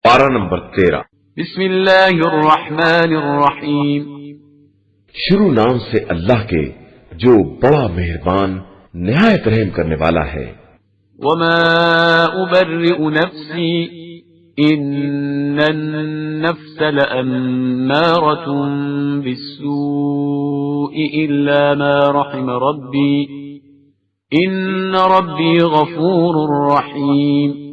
پارہ نمبر 13۔ بسم اللہ الرحمن الرحیم، شروع نام سے اللہ کے جو بڑا مہربان نہایت رحم کرنے والا ہے۔ وما ابرئ نفسی ان النفس لأمارة بالسوء الا ما رحم ربی ان ربی غفور رحیم۔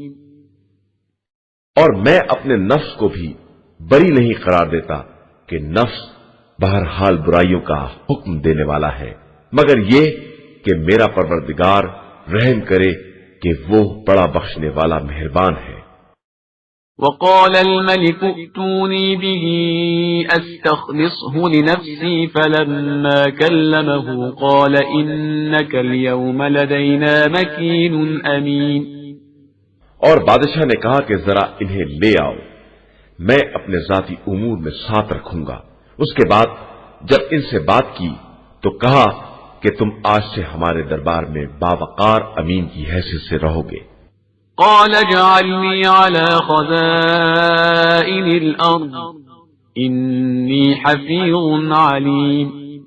اور میں اپنے نفس کو بھی بری نہیں قرار دیتا کہ نفس بہرحال برائیوں کا حکم دینے والا ہے، مگر یہ کہ میرا پروردگار رحم کرے کہ وہ بڑا بخشنے والا مہربان ہے۔ وقال الملك ائتوني به استخلصه لنفسي فلما كلمه قال انك اليوم لدينا مكين امين۔ اور بادشاہ نے کہا کہ ذرا انہیں لے آؤ، میں اپنے ذاتی امور میں ساتھ رکھوں گا۔ اس کے بعد جب ان سے بات کی تو کہا کہ تم آج سے ہمارے دربار میں باوقار امین کی حیثیت سے رہو گے۔ قال اجعلني على خزائن الارض انی حفیظ علیم۔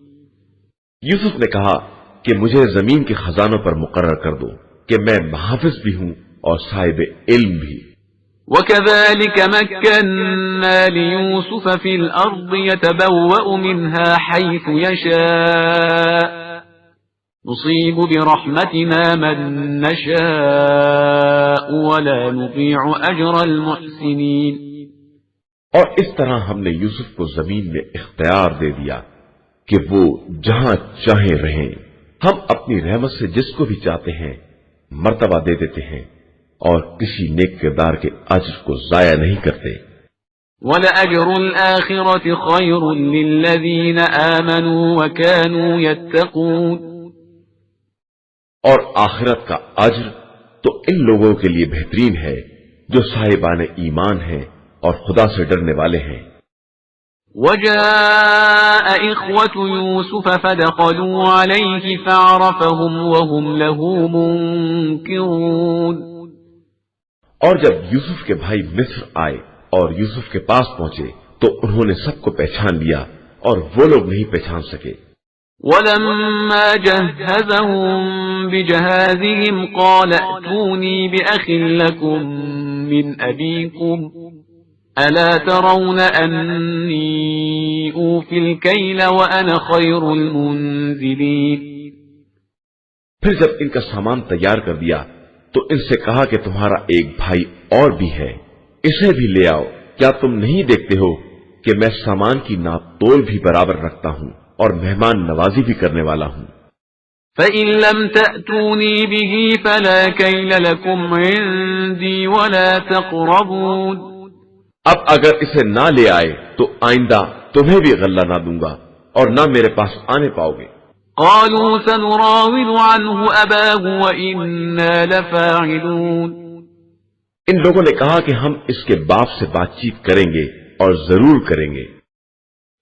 یوسف نے کہا کہ مجھے زمین کے خزانوں پر مقرر کر دو کہ میں محافظ بھی ہوں اور صاحب علم بھی۔ وكذلك مكنا ليوسف في الأرض يتبوأ منها حيث يشاء نصيب برحمتنا من نشاء ولا نضيع أجر المحسنين۔ اور اس طرح ہم نے یوسف کو زمین میں اختیار دے دیا کہ وہ جہاں چاہیں رہیں، ہم اپنی رحمت سے جس کو بھی چاہتے ہیں مرتبہ دے دیتے ہیں اور کسی نیک کردار کے اجر کو ضائع نہیں کرتے۔ وَلَأَجْرُ الْآخِرَةِ خَيْرٌ لِلَّذِينَ آمَنُوا وَكَانُوا يَتَّقُونَ۔ اور آخرت کا اجر تو ان لوگوں کے لیے بہترین ہے جو صاحبان ایمان ہیں اور خدا سے ڈرنے والے ہیں۔ وجاء إخوة يوسف فدخلوا عليه فعرفهم وهم له منكرون۔ اور جب یوسف کے بھائی مصر آئے اور یوسف کے پاس پہنچے تو انہوں نے سب کو پہچان لیا اور وہ لوگ نہیں پہچان سکے۔ ولما جهزهم بجهازهم قال ائتوني بأخ لكم من أبيكم ألا ترون أني أوفي الكيل وأنا خير المنزلين۔ پھر جب ان کا سامان تیار کر دیا تو ان سے کہا کہ تمہارا ایک بھائی اور بھی ہے، اسے بھی لے آؤ، کیا تم نہیں دیکھتے ہو کہ میں سامان کی ناپ تول بھی برابر رکھتا ہوں اور مہمان نوازی بھی کرنے والا ہوں۔ فَإِن لَّمْ تَأْتُونِي بِهِ فَلَا كَيْلَ لَكُمْ عِندِي وَلَا تَقْرَبُونِ۔ اب اگر اسے نہ لے آئے تو آئندہ تمہیں بھی غلہ نہ دوں گا اور نہ میرے پاس آنے پاؤ گے۔ قالوا سنراود عنه أباه وإنا لفاعلون۔ ان لوگوں نے کہا کہ ہم اس کے باپ سے بات چیت کریں گے اور ضرور کریں گے۔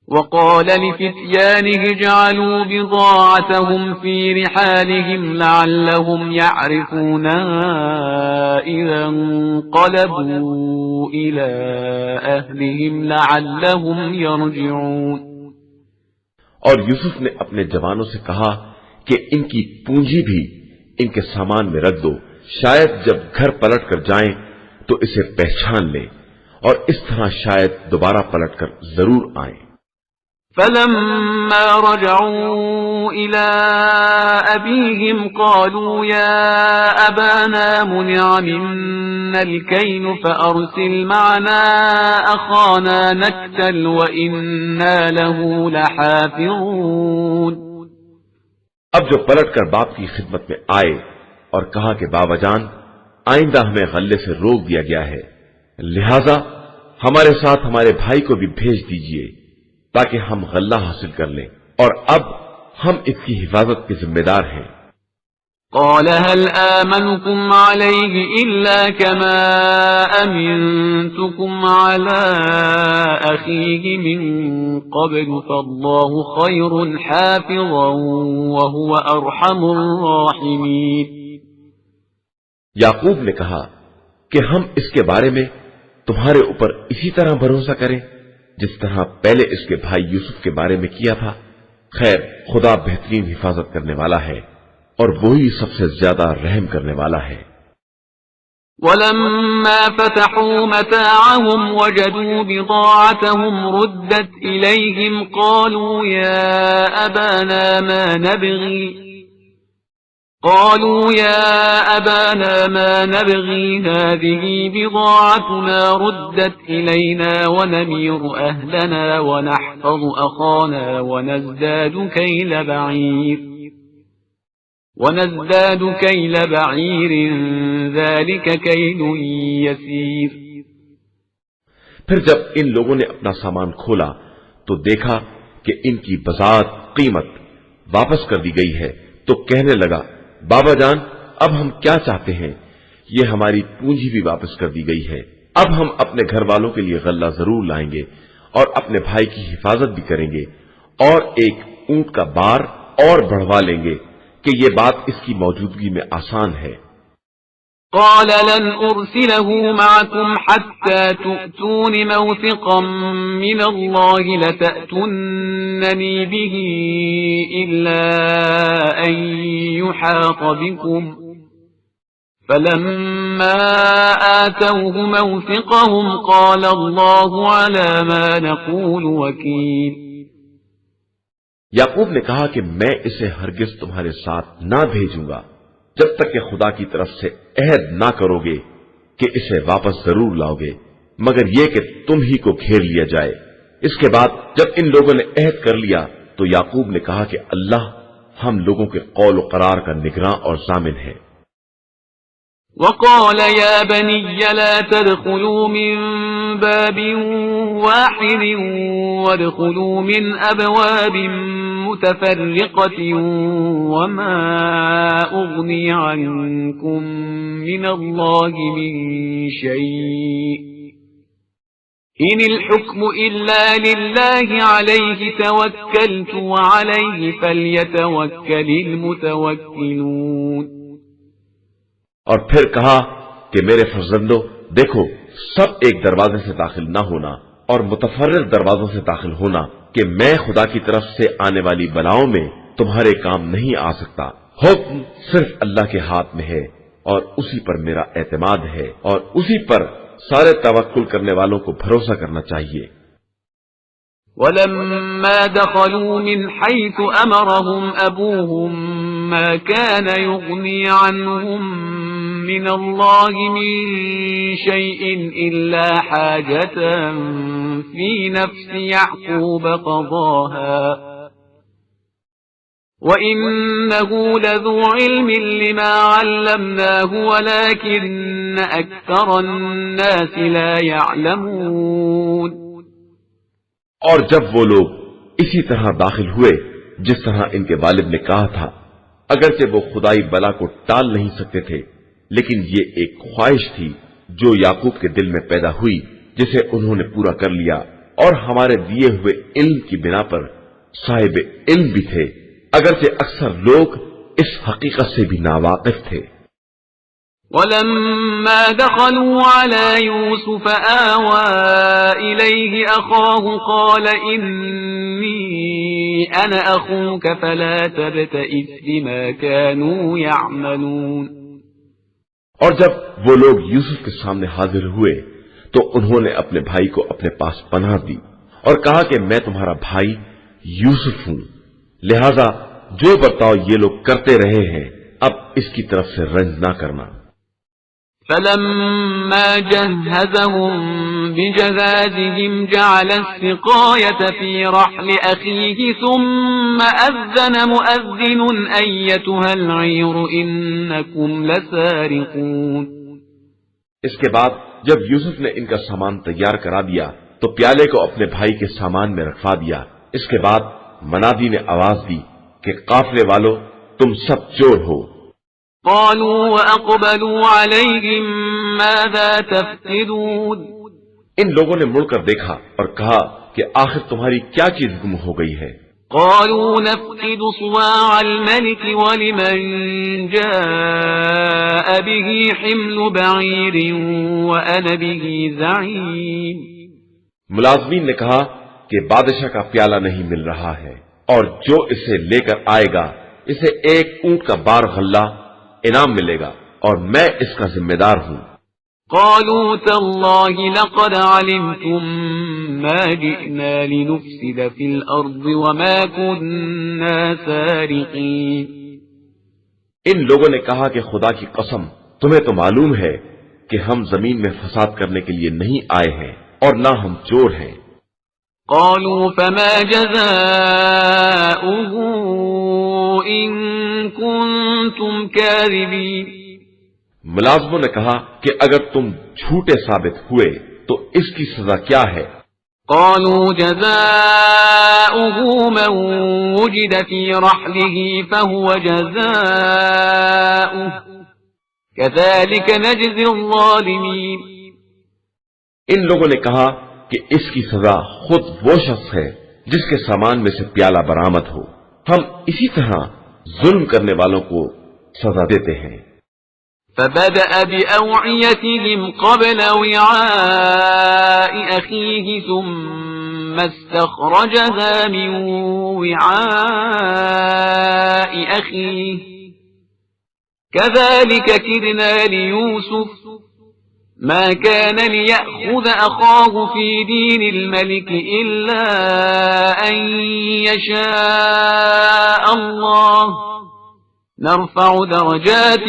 وقال لفتيانه اجعلوا بضاعتهم في رحالهم لعلهم يعرفونها إذا انقلبوا إلى أهلهم لعلهم يرجعون۔ اور یوسف نے اپنے جوانوں سے کہا کہ ان کی پونجی بھی ان کے سامان میں رکھ دو، شاید جب گھر پلٹ کر جائیں تو اسے پہچان لیں اور اس طرح شاید دوبارہ پلٹ کر ضرور آئیں۔ فلما رجعوا إلى أبيهم قالوا يا أبانا منع منا الكيل فأرسل معنا أخانا نكتل وإنا له لحافظون۔ اب جو پلٹ کر باپ کی خدمت میں آئے اور کہا کہ بابا جان آئندہ ہمیں غلے سے روک دیا گیا ہے، لہذا ہمارے ساتھ ہمارے بھائی کو بھی بھیج دیجئے تاکہ ہم غلہ حاصل کر لیں، اور اب ہم اس کی حفاظت کے ذمہ دار ہیں۔ قال هل آمنكم عليه إلا كما أمنتكم على أخيه من قبل فالله خير حافظا وهو أرحم الراحمين۔ یعقوب نے کہا کہ ہم اس کے بارے میں تمہارے اوپر اسی طرح بھروسہ کرے جس طرح پہلے اس کے بھائی یوسف کے بارے میں کیا تھا؟ خیر، خدا بہترین حفاظت کرنے والا ہے اور وہی سب سے زیادہ رحم کرنے والا ہے۔ ولما فتحوا متاعهم وجدوا بضاعتهم ردت إليهم قالوا يا أبانا ما نبغي هذه بضاعتنا ردت إلينا ونمير أهلنا ونحفظ أخانا ونزداد كيل بعير ذلك كيل يسير۔ پھر جب ان لوگوں نے اپنا سامان کھولا تو دیکھا کہ ان کی بذات قیمت واپس کر دی گئی ہے، تو کہنے لگا، بابا جان، اب ہم کیا چاہتے ہیں؟ یہ ہماری پونجی بھی واپس کر دی گئی ہے، اب ہم اپنے گھر والوں کے لیے غلہ ضرور لائیں گے اور اپنے بھائی کی حفاظت بھی کریں گے اور ایک اونٹ کا بار اور بڑھوا لیں گے کہ یہ بات اس کی موجودگی میں آسان ہے۔ قال لن أرسله معكم حتى تؤتون موثقا من الله لتأتونني به إلا أن يحاط بكم، فلما آتوه موثقهم قال الله على ما نقول وكيل۔ یعقوب نے کہا کہ میں اسے ہرگز تمہارے ساتھ نہ بھیجوں گا جب تک کہ خدا کی طرف سے عہد نہ کرو گے کہ اسے واپس ضرور لاؤ گے، مگر یہ کہ تم ہی کو گھیر لیا جائے۔ اس کے بعد جب ان لوگوں نے عہد کر لیا تو یعقوب نے کہا کہ اللہ ہم لوگوں کے قول و قرار کا نگراں اور ضامن ہے۔ وقال يا بني لا تدخلوا من باب واحد وادخلوا من أبواب متفرقة وما أغني عنكم من الله من شيء إن الحكم إلا لله عليه توكلت وعليه فليتوكل المتوكلون۔ اور پھر کہا کہ میرے فرزندو دیکھو، سب ایک دروازے سے داخل نہ ہونا اور متفرق دروازوں سے داخل ہونا کہ میں خدا کی طرف سے آنے والی بلاؤں میں تمہارے کام نہیں آ سکتا۔ حکم صرف اللہ کے ہاتھ میں ہے اور اسی پر میرا اعتماد ہے اور اسی پر سارے توکل کرنے والوں کو بھروسہ کرنا چاہیے۔ ولما دخلوا من حيث أمرهم أبوهم ما كان يغني عنهم من الله من شيء إلا حاجة في نفس يعقوب قضاها وإنه لذو علم لما علمناه ولكن أكثر الناس لا يعلمون۔ اور جب وہ لوگ اسی طرح داخل ہوئے جس طرح ان کے والد نے کہا تھا، اگرچہ وہ خدائی بلا کو ٹال نہیں سکتے تھے، لیکن یہ ایک خواہش تھی جو یعقوب کے دل میں پیدا ہوئی جسے انہوں نے پورا کر لیا، اور ہمارے دیے ہوئے علم کی بنا پر صاحب علم بھی تھے، اگرچہ اکثر لوگ اس حقیقت سے بھی ناواقف تھے۔ ولما دخلوا على يوسف آوى إليه أخاه قال إني أنا أخوك فلا تبتئس بما كانوا يعملون۔ اور جب وہ لوگ یوسف کے سامنے حاضر ہوئے تو انہوں نے اپنے بھائی کو اپنے پاس پناہ دی اور کہا کہ میں تمہارا بھائی یوسف ہوں، لہذا جو برتاؤ یہ لوگ کرتے رہے ہیں اب اس کی طرف سے رنج نہ کرنا۔ فلما جهزهم بجهازهم جعل السقاية في رحل أخيه ثم أذن مؤذن أيتها العير إنكم لسارقون۔ اس کے بعد جب یوسف نے ان کا سامان تیار کرا دیا تو پیالے کو اپنے بھائی کے سامان میں رکھوا دیا۔ اس کے بعد منادی نے آواز دی کہ قافلے والو تم سب چور ہو۔ قالوا وأقبلوا عليهم ماذا تفقدون۔ ان لوگوں نے مڑ کر دیکھا اور کہا کہ آخر تمہاری کیا چیز گم ہو گئی ہے؟ قالوا نفقد صواع الملك ولمن جاء به حمل بعير وأنا به زعيم. ملازمین نے کہا کہ بادشاہ کا پیالہ نہیں مل رہا ہے، اور جو اسے لے کر آئے گا اسے ایک اونٹ کا بار غلہ انعام ملے گا، اور میں اس کا ذمہ دار ہوں۔ قالوا تالله لقد علمتم ما جئنا لنفسد في الأرض وما كنا سارقين. ان لوگوں نے کہا کہ خدا کی قسم تمہیں تو معلوم ہے کہ ہم زمین میں فساد کرنے کے لیے نہیں آئے ہیں اور نہ ہم چور ہیں۔ قالوا فما جزاؤه إن كنتم كاذبين. ملازموں نے کہا کہ اگر تم جھوٹے ثابت ہوئے تو اس کی سزا کیا ہے؟ قالوا جزاؤه من وجد في رحله فهو جزاؤه كذلك نجزي الظالمين. ان لوگوں نے کہا کہ اس کی سزا خود وہ شخص ہے جس کے سامان میں سے پیالہ برآمد ہو، ہم اسی طرح ظلم کرنے والوں کو سزا دیتے ہیں۔ فبدأ بأوعيتهم قبل وعاء أخيه ثم استخرجها من وعاء أخيه كذلك كدنا ليوسف ما كان ليأخذ أخاه في دين الملك إلا أن يشاء الله نرفع درجات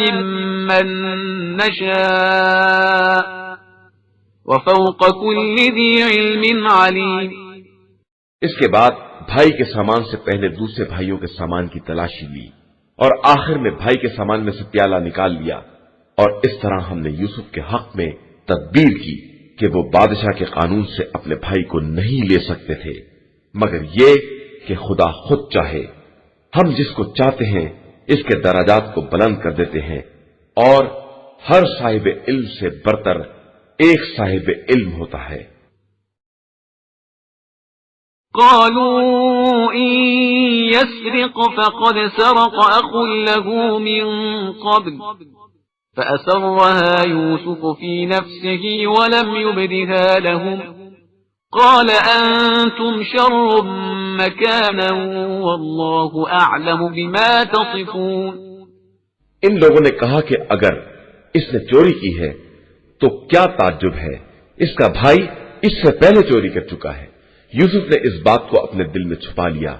من نشاء وفوق كل ذي علم عليم. اس کے بعد بھائی کے سامان سے پہلے دوسرے بھائیوں کے سامان کی تلاشی لی اور آخر میں بھائی کے سامان میں سے پیالہ نکال لیا، اور اس طرح ہم نے یوسف کے حق میں تدبیر کی کہ وہ بادشاہ کے قانون سے اپنے بھائی کو نہیں لے سکتے تھے مگر یہ کہ خدا خود چاہے، ہم جس کو چاہتے ہیں اس کے درجات کو بلند کر دیتے ہیں، اور ہر صاحب علم سے برتر ایک صاحب علم ہوتا ہے۔ قالوا إن يسرق فقد سرق أخ له من قبل فأسرها يوسف في نفسه ولم يبدها لهم قال أنتم شر مكانا والله أعلم بما تصفون. ان لوگوں نے کہا کہ اگر اس نے چوری کی ہے تو کیا تعجب ہے، اس کا بھائی اس سے پہلے چوری کر چکا ہے۔ یوسف نے اس بات کو اپنے دل میں چھپا لیا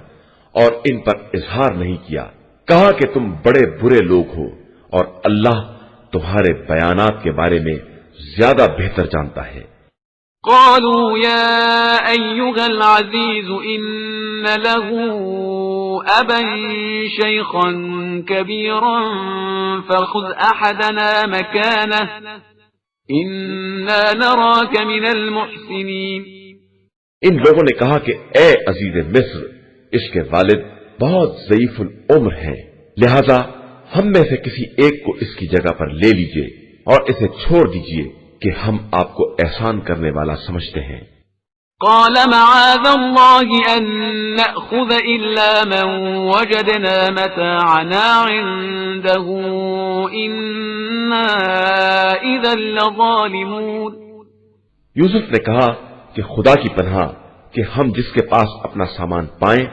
اور ان پر اظہار نہیں کیا، کہا کہ تم بڑے برے لوگ ہو اور اللہ تمہارے بیانات کے بارے میں زیادہ بہتر جانتا ہے۔ قالوا يا أيها العزيز إن له أبا شيخا كبيرا فخذ أحدنا مكانه إنا نراك من المحسنين. ان لوگوں نے کہا کہ اے عزیز مصر، اس کے والد بہت ضعیف العمر ہیں، لہذا ہم میں سے کسی ایک کو اس کی جگہ پر لے لیجئے اور اسے چھوڑ دیجئے کہ ہم آپ کو احسان کرنے والا سمجھتے ہیں۔ قال معاذ الله أن نأخذ إلا من وجدنا متاعنا عنده إنا إذا لظالمون. یوسف نے کہا کہ خدا کی پناہ کہ ہم جس کے پاس اپنا سامان پائیں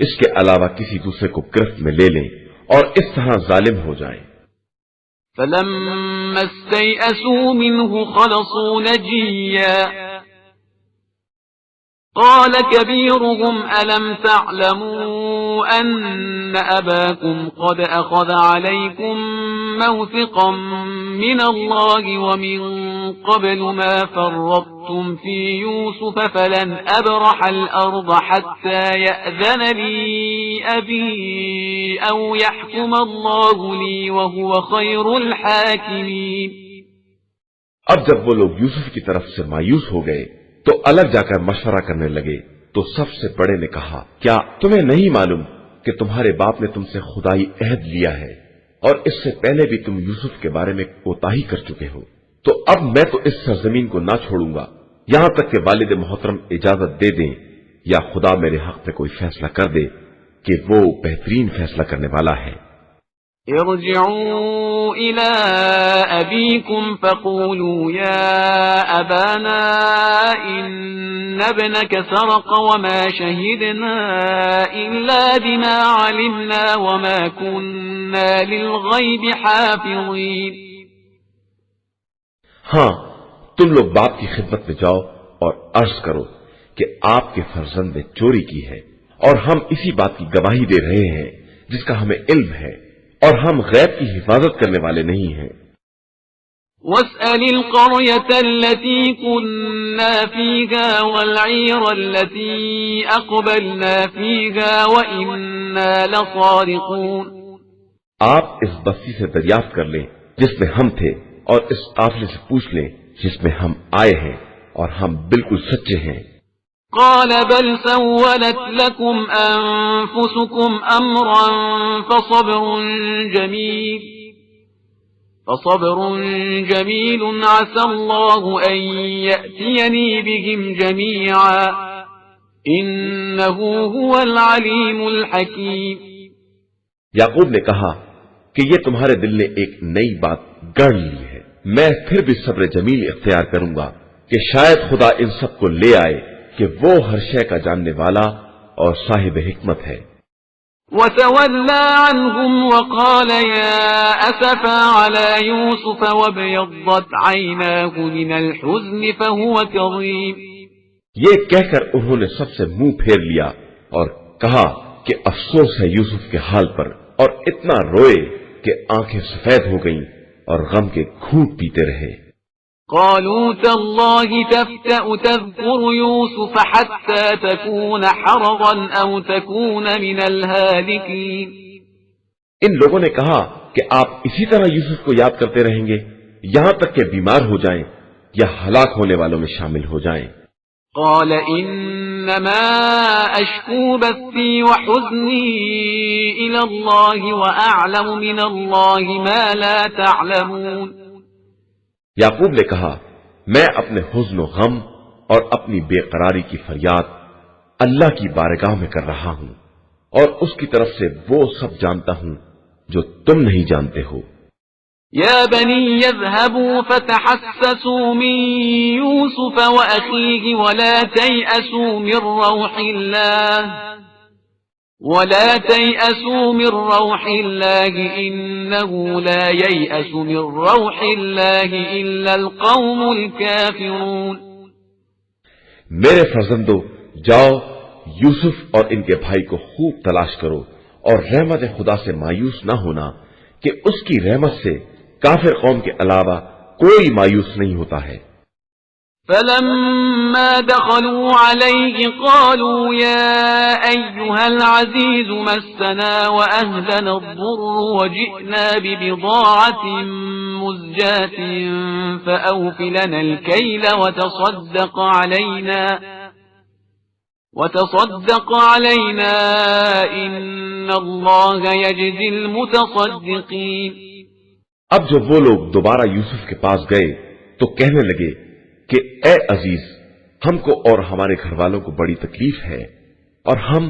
اس کے علاوہ کسی دوسرے کو گرفت میں لے لیں اور اس طرح ظالم ہو جائیں۔ فلما استيئسوا منه خلصوا نجيا قال كبيرهم ألم تعلموا أن أباكم قد أخذ عليكم موثقا من الله ومن قبل ما فرطتم في يوسف فلن أبرح الأرض حتى يأذن لي أبي أو يحكم الله لي وهو خير الحاكمين. اب جب وہ لوگ یوسف کی طرف سے مایوس ہو گئے تو الگ جا کر مشورہ کرنے لگے، تو سب سے بڑے نے کہا کیا تمہیں نہیں معلوم کہ تمہارے باپ نے تم سے خدائی عہد لیا ہے اور اس سے پہلے بھی تم یوسف کے بارے میں کوتاہی کر چکے ہو، تو اب میں تو اس سرزمین کو نہ چھوڑوں گا یہاں تک کہ والد محترم اجازت دے دیں یا خدا میرے حق میں کوئی فیصلہ کر دے کہ وہ بہترین فیصلہ کرنے والا ہے۔ ارجعوا إلى أبيكم فقولوا يا أبانا إن ابنك سرق وما شهدنا إلا بما علمنا وما كنا للغيب حافظين۔ ہاں، تم لوگ باپ کی خدمت میں جاؤ اور عرض کرو کہ آپ کے فرزند نے چوری کی ہے، اور ہم اسی بات کی گواہی دے رہے ہیں جس کا ہمیں علم ہے، اور ہم غیب کی حفاظت کرنے والے نہیں ہیں۔ واسأل القرية التي كنا فيها والعير التي أقبلنا فيها وإنا لصادقون۔ آپ اس بستی سے دریافت کر لیں جس میں ہم تھے، اور اس قافلے سے پوچھ لیں جس میں ہم آئے ہیں، اور ہم بالکل سچے ہیں۔ قال بل سولت لكم أنفسكم أمرا فصبر جميل عسى الله أن يأتيني بهم جميعا إنه هو العليم الحكيم۔ یعقوب نے کہا کہ یہ تمہارے دل نے ایک نئی بات گڑھ لی ہے، میں پھر بھی صبر جمیل اختیار کروں گا کہ شاید خدا ان سب کو لے آئے کہ وہ ہر شے کا جاننے والا اور صاحب حکمت ہے۔ وتولى عنهم وقال يا أسفا على يوسف وابيضت عيناه من الحزن فهو كظيم۔ یہ کہہ کر انہوں نے سب سے منہ پھیر لیا اور کہا کہ افسوس ہے یوسف کے حال پر، اور اتنا روئے کہ آنکھیں سفید ہو گئیں اور غم کے گھونٹ پیتے رہے۔ قالوا تالله تفتأ تذكر يوسف حتى تكون حرضا أو تكون من الهالكين۔ ان لوگوں نے کہا کہ آپ اسی طرح یوسف کو یاد کرتے رہیں گے یہاں تک کہ بیمار ہو جائیں یا ہلاک ہونے والوں میں شامل ہو جائیں۔ قال إنما أشكو بثي وحزني إلى الله وأعلم من الله ما لا تعلمون۔ یعقوب نے کہا میں اپنے حزن و غم اور اپنی بے قراری کی فریاد اللہ کی بارگاہ میں کر رہا ہوں، اور اس کی طرف سے وہ سب جانتا ہوں جو تم نہیں جانتے ہو۔ يا بني يذهبوا فتحسسوا من يوسف وأخيه ولا تيأسوا من روح الله إنه لا ييأس من روح الله إلا القوم الكافرون۔ میرے فرزندو، جاؤ یوسف اور ان کے بھائی کو خوب تلاش کرو، اور رحمت خدا سے مایوس نہ ہونا کہ اس کی رحمت سے کافر قوم کے علاوہ کوئی مایوس نہیں ہوتا ہے۔ فلما دخلوا عليه قالوا يا أيها العزيز مسنا وأهلنا الضر وجئنا ببضاعة مزجاة فأوف لنا الكيل وتصدق علينا إن الله يجزي المتصدقين۔ اب جب وہ لوگ دوبارہ یوسف کے پاس گئے تو کہنے لگے کہ اے عزیز، ہم کو اور ہمارے گھر والوں کو بڑی تکلیف ہے، اور ہم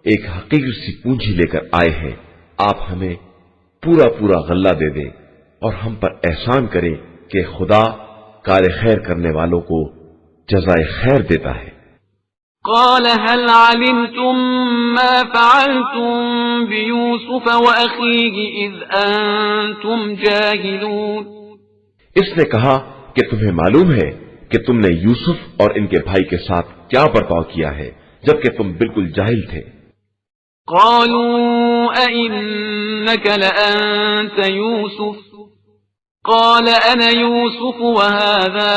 ایک حقیر سی پونجی لے کر آئے ہیں، آپ ہمیں پورا پورا غلہ دے دیں اور ہم پر احسان کریں کہ خدا کار خیر کرنے والوں کو جزائے خیر دیتا ہے۔ قال هل علمتم ما فعلتم بيوسف وأخيه إذ أنتم جاهلون؟ اس نے کہا کہ تمہیں معلوم ہے کہ تم نے یوسف اور ان کے بھائی کے ساتھ کیا برتاؤ کیا ہے جبکہ تم بالکل جاہل تھے۔ قالوا أئنك لأنت يوسف؟ قال أنا يوسف وهذا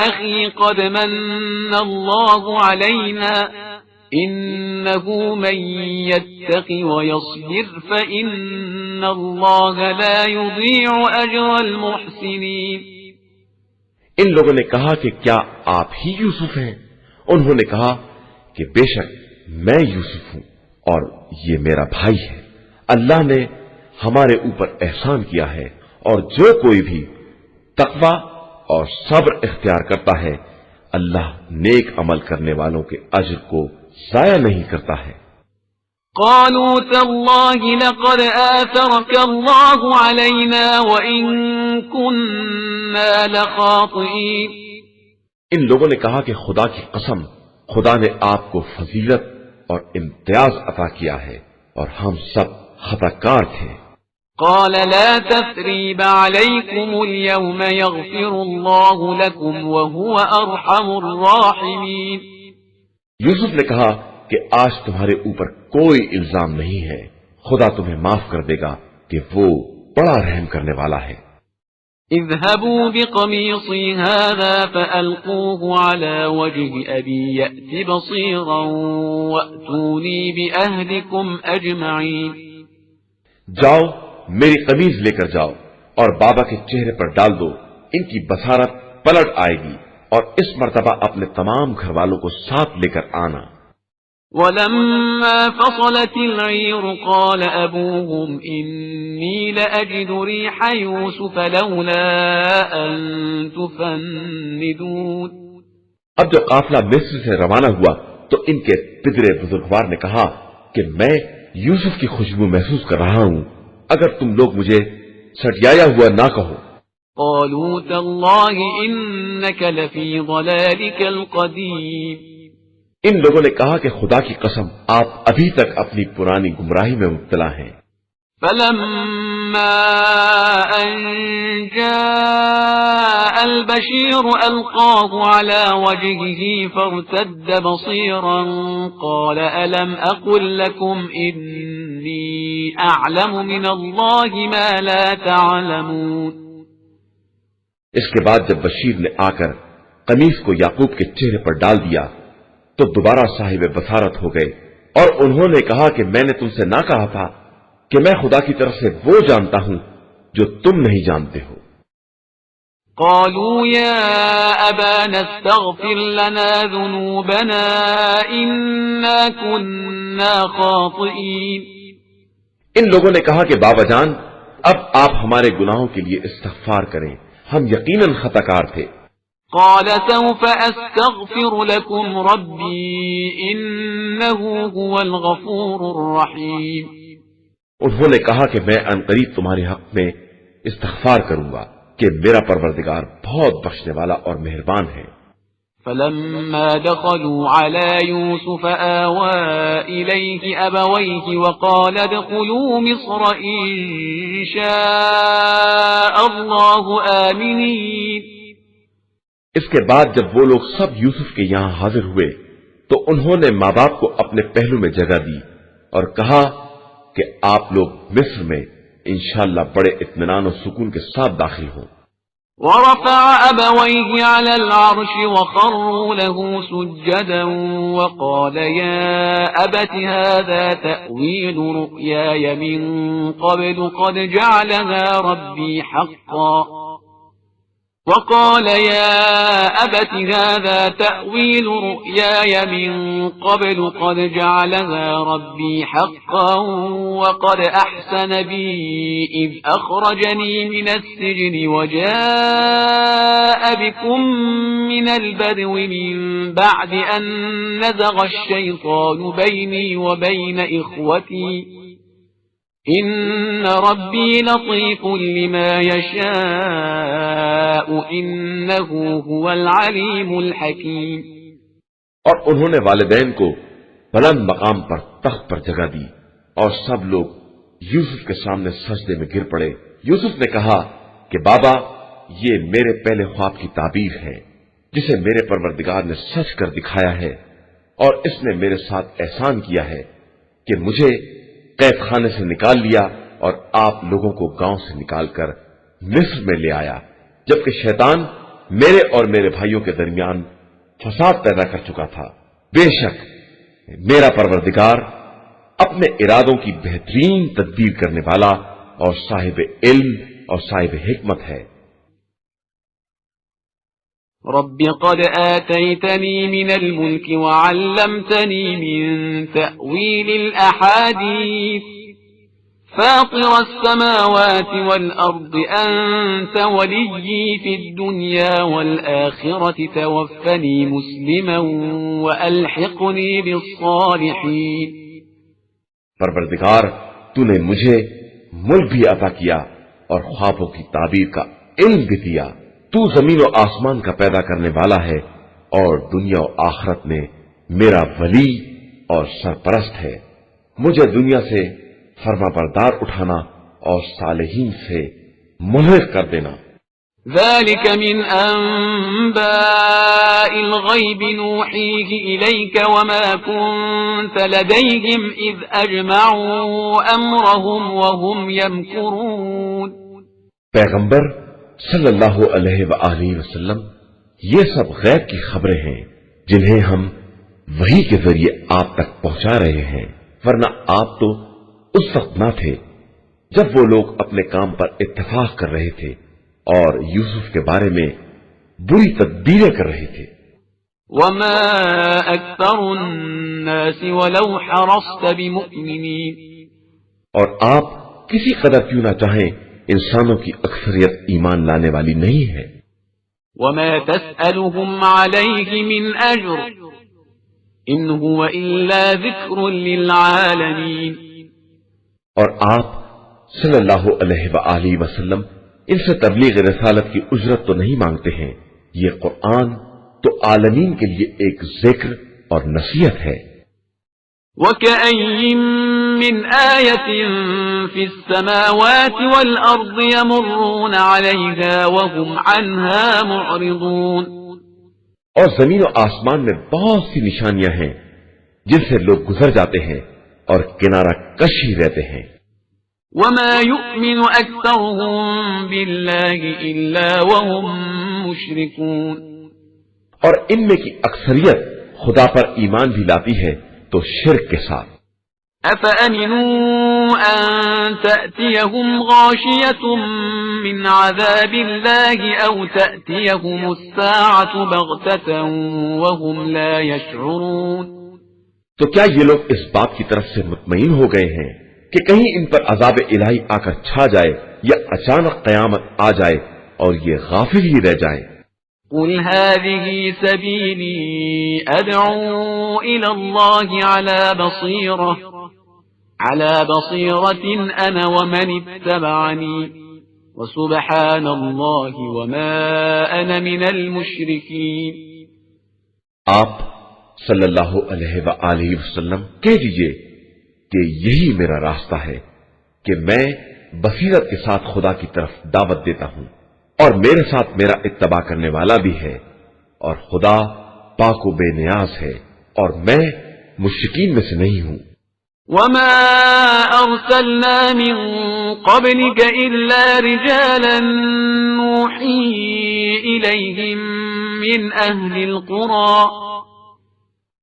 أخي قد من الله علينا إنه من يتق ويصبر فإن الله لا يضيع أجر المحسنين۔ ان لوگوں نے کہا کہ کیا آپ ہی یوسف ہیں؟ انہوں نے کہا کہ بے شک میں یوسف ہوں اور یہ میرا بھائی ہے، اللہ نے ہمارے اوپر احسان کیا ہے، اور جو کوئی بھی تقوی اور صبر اختیار کرتا ہے اللہ نیک عمل کرنے والوں کے اجر کو ضائع نہیں کرتا ہے۔ قالوا تالله لقد آثرك الله علينا وإن كنا لخاطئين۔ ان لوگوں نے کہا کہ خدا کی قسم، خدا نے آپ کو فضیلت اور امتیاز عطا کیا ہے اور ہم سب خطا کار تھے۔ قال لا تثريب عليكم اليوم يغفر الله لكم وهو أرحم الراحمين۔ یوسف نے کہا کہ آج تمہارے اوپر کوئی الزام نہیں ہے، خدا تمہیں معاف کر دے گا کہ وہ بڑا رحم کرنے والا ہے۔ اذهبوا بقميصي هذا فألقوه على وجه أبي يأت بصيرا وأتوني بأهلكم أجمعين۔ جاؤ میری قمیض لے کر جاؤ اور بابا کے چہرے پر ڈال دو، ان کی بصارت پلٹ آئے گی، اور اس مرتبہ اپنے تمام گھر والوں کو ساتھ لے کر آنا۔ ولما فصلت العير قال أبوهم إني لأجد ريح يوسف لولا أن تفندون۔ اب جب قافلہ مصر سے روانہ ہوا تو ان کے پدرے بزرگوار نے کہا کہ میں یوسف کی خوشبو محسوس کر رہا ہوں، اگر تم لوگ مجھے سٹیایا ہوا نہ کہو۔ قالوا تالله إنك لفي ضلالك القديم۔ ان لوگوں نے کہا کہ خدا کی قسم آپ ابھی تک اپنی پرانی گمراہی میں مبتلا ہیں۔ فلما أن جاء البشير ألقاه على وجهه فارتد بصيرا قال ألم أقل لكم إني أعلم من الله ما لا تعلمون۔ اس کے بعد جب بشیر نے آ کر قمیص کو یعقوب کے چہرے پر ڈال دیا تو دوبارہ صاحب بصارت ہو گئے، اور انہوں نے کہا کہ میں نے تم سے نہ کہا تھا کہ میں خدا کی طرف سے وہ جانتا ہوں جو تم نہیں جانتے ہو۔ قالوا يا أبانا استغفر لنا ذنوبنا إنا كنا خاطئين۔ ان لوگوں نے کہا کہ بابا جان اب آپ ہمارے گناہوں کے لیے استغفار کریں، ہم یقیناً خطا کار تھے۔ قال سوف أستغفر لكم ربي إنه هو الغفور الرحيم۔ انہوں نے کہا کہ میں عنقریب تمہارے حق میں استغفار کروں گا کہ میرا پروردگار بہت بخشنے والا اور مہربان ہے۔ فلما دخلوا على يوسف آوى إليه أبويه وقال ادخلوا مصر إن شاء الله آمنين۔ اس کے بعد جب وہ لوگ سب یوسف کے یہاں حاضر ہوئے تو انہوں نے ماں باپ کو اپنے پہلو میں جگہ دی اور کہا کہ آپ لوگ مصر میں انشاءاللہ بڑے اطمینان و سکون کے ساتھ داخل ہوں۔ ورفع أبويه على العرش وخروا له سجدا وقال يا أبت هذا تأويل رؤياي من قبل قد جعلها ربي حقا وقال يا أبت هذا تأويل رؤياي من قبل قد جعلها ربي حقا وقد أحسن بي إذ أخرجني من السجن وجاء بكم من البدو من بعد أن نزغ الشيطان بيني وبين إخوتي إن ربي لطيف لما يشاء إنه هو العليم الحكيم۔ اور انہوں نے والدین کو بلند مقام پر تخت پر جگہ دی اور سب لوگ یوسف کے سامنے سجدے میں گر پڑے۔ یوسف نے کہا کہ بابا یہ میرے پہلے خواب کی تعبیر ہے جسے میرے پروردگار نے سچ کر دکھایا ہے، اور اس نے میرے ساتھ احسان کیا ہے کہ مجھے قید خانے سے نکال لیا اور آپ لوگوں کو گاؤں سے نکال کر مصر میں لے آیا، جبکہ شیطان میرے اور میرے بھائیوں کے درمیان فساد پیدا کر چکا تھا۔ بے شک میرا پروردگار اپنے ارادوں کی بہترین تدبیر کرنے والا اور صاحب علم اور صاحب حکمت ہے۔ رب قد آتيتني من الملك وعلمتني من تأويل الأحاديث فاطر السماوات والأرض أنت وليي في الدنيا والآخرة توفني مسلما وألحقني بالصالحين۔ پروردگار تو نے مجھے ملک بھی عطا کیا اور خوابوں کی تعبیر کا علم بھی دیا. تو زمین و آسمان کا پیدا کرنے والا ہے اور دنیا و آخرت میں میرا ولی اور سرپرست ہے. مجھے دنیا سے فرما بردار اٹھانا اور صالحین سے ملحق کر دینا. ذلك من أنباء الغيب نوحيه إليك وما كنت لديهم إذ أجمعوا أمرهم وهم يمكرون. پیغمبر صلی اللہ علیہ وآلہ وسلم یہ سب غیب کی خبریں ہیں جنہیں ہم وحی کے ذریعے آپ تک پہنچا رہے ہیں، ورنہ آپ تو اس وقت نہ تھے جب وہ لوگ اپنے کام پر اتفاق کر رہے تھے اور یوسف کے بارے میں بری تدبیریں کر رہے تھے. وما أكثر الناس ولو حرصت بمؤمنين. اور آپ کسی قدر کیوں نہ چاہیں انسانوں کی اکثریت ایمان لانے والی نہیں ہے. وما تسألهم عليه من أجر إن هو إلا ذكر للعالمين. اور آپ صلی اللہ علیہ وآلہ وسلم ان سے تبلیغ رسالت کی اجرت تو نہیں مانگتے ہیں، یہ قرآن تو عالمین کے لیے ایک ذکر اور نصیحت ہے. وكأين من آية في السماوات والأرض يمرون عليها وهم عنها معرضون. اور زمین و آسمان میں بہت سی نشانیاں ہیں جن سے لوگ گزر جاتے ہیں اور کنارہ کش ہی رہتے ہیں. وما يؤمن أكثرهم بالله إلا وهم مشركون. اور ان میں کی اکثریت خدا پر ایمان بھی لاتی ہے تو شرک کے ساتھ. أفأمنوا أن تأتيهم غاشية من عذاب الله أو تأتيهم الساعة بغتة وهم لا يشعرون. تو کیا یہ لوگ اس بات کی طرف سے مطمئن ہو گئے ہیں کہ کہیں ان پر عذاب الہی آ کر چھا جائے یا اچانک قیامت آ جائے اور یہ غافل ہی رہ جائیں؟ قل هذه سبيلي أدعو إلى الله على بصيرة أنا ومن اتبعني وسبحان الله وما أنا من المشركين. آپ صلی اللہ علیہ وآلہ وسلم کہہ دیجئے کہ یہی میرا راستہ ہے کہ میں بصیرت کے ساتھ خدا کی طرف دعوت دیتا ہوں اور میرے ساتھ میرا اتباع کرنے والا بھی ہے، اور خدا پاک و بے نیاز ہے اور میں مشرکین میں سے نہیں ہوں. وما أرسلنا من قبلك إلا رجالا نوحي إليهم من أهل القرى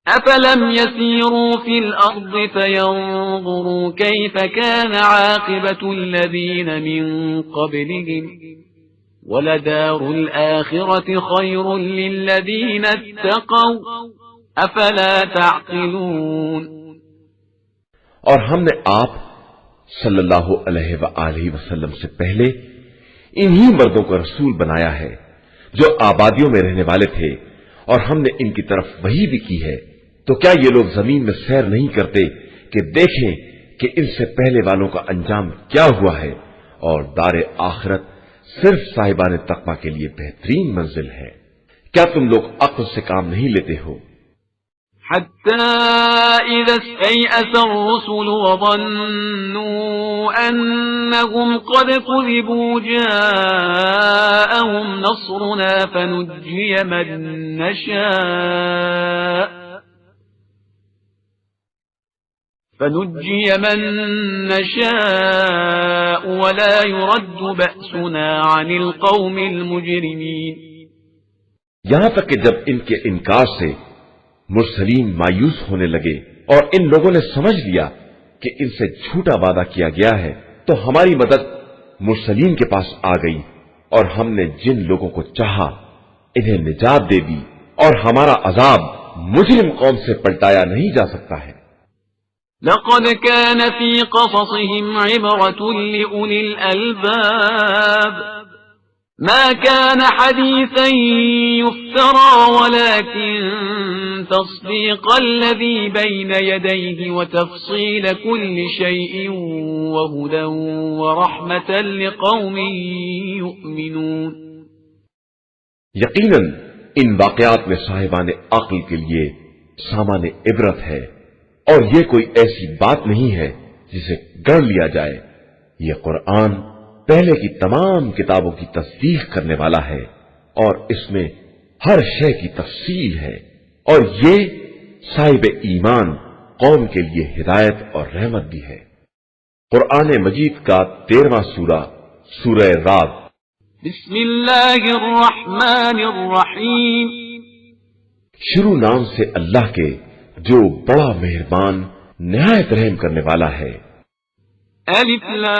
أفلم يسيروا في الأرض فينظروا كيف كان عاقبة الذين من قبلهم ولدار الآخرة خير للذين اتقوا أفلا تعقلون. اور ہم نے آپ صلی اللہ علیہ وآلہ وسلم سے پہلے انہی مردوں کو رسول بنایا ہے جو آبادیوں میں رہنے والے تھے، اور ہم نے ان کی طرف وحی بھی کی ہے. تو کیا یہ لوگ زمین میں سیر نہیں کرتے کہ دیکھیں کہ ان سے پہلے والوں کا انجام کیا ہوا ہے، اور دار آخرت صرف صاحبان تقوی کے لیے بہترین منزل ہے. کیا تم لوگ عقل سے کام نہیں لیتے ہو؟ حتى إذا استيأس الرسل وظنوا أنهم قد كذبوا جاءهم نصرنا فنجي من نشاء ولا يرد بأسنا عن القوم المجرمين. یہاں تک کہ جب ان کے انکار سے مرسلین مایوس ہونے لگے اور ان لوگوں نے سمجھ لیا کہ ان سے جھوٹا وعدہ کیا گیا ہے، تو ہماری مدد مرسلین کے پاس آ گئی اور ہم نے جن لوگوں کو چاہا انہیں نجات دے دی، اور ہمارا عذاب مجرم قوم سے پلٹایا نہیں جا سکتا ہے. لقد كان في قصصهم عبرة لأولي الألباب ما كان حديثا يفترى ولكن تصديق الذي بين يديه وتفصيل كل شيء وهدى ورحمة لقوم يؤمنون. یقیناً ان واقعات میں صاحبان عقل کے لیے سامان عبرت ہے، اور یہ کوئی ایسی بات نہیں ہے جسے گڑھ لیا جائے۔ یہ قرآن پہلے کی تمام کتابوں کی تصدیق کرنے والا ہے، اور اس میں ہر شے کی تفصیل ہے، اور یہ صاحب ایمان قوم کے لیے ہدایت اور رحمت بھی ہے۔ قرآن مجید کا 13واں سورہ، سورہ رعد۔ بسم اللہ الرحمن الرحیم۔ شروع نام سے اللہ کے جو بڑا مہربان نہایت رحم کرنے والا ہے۔ الف لام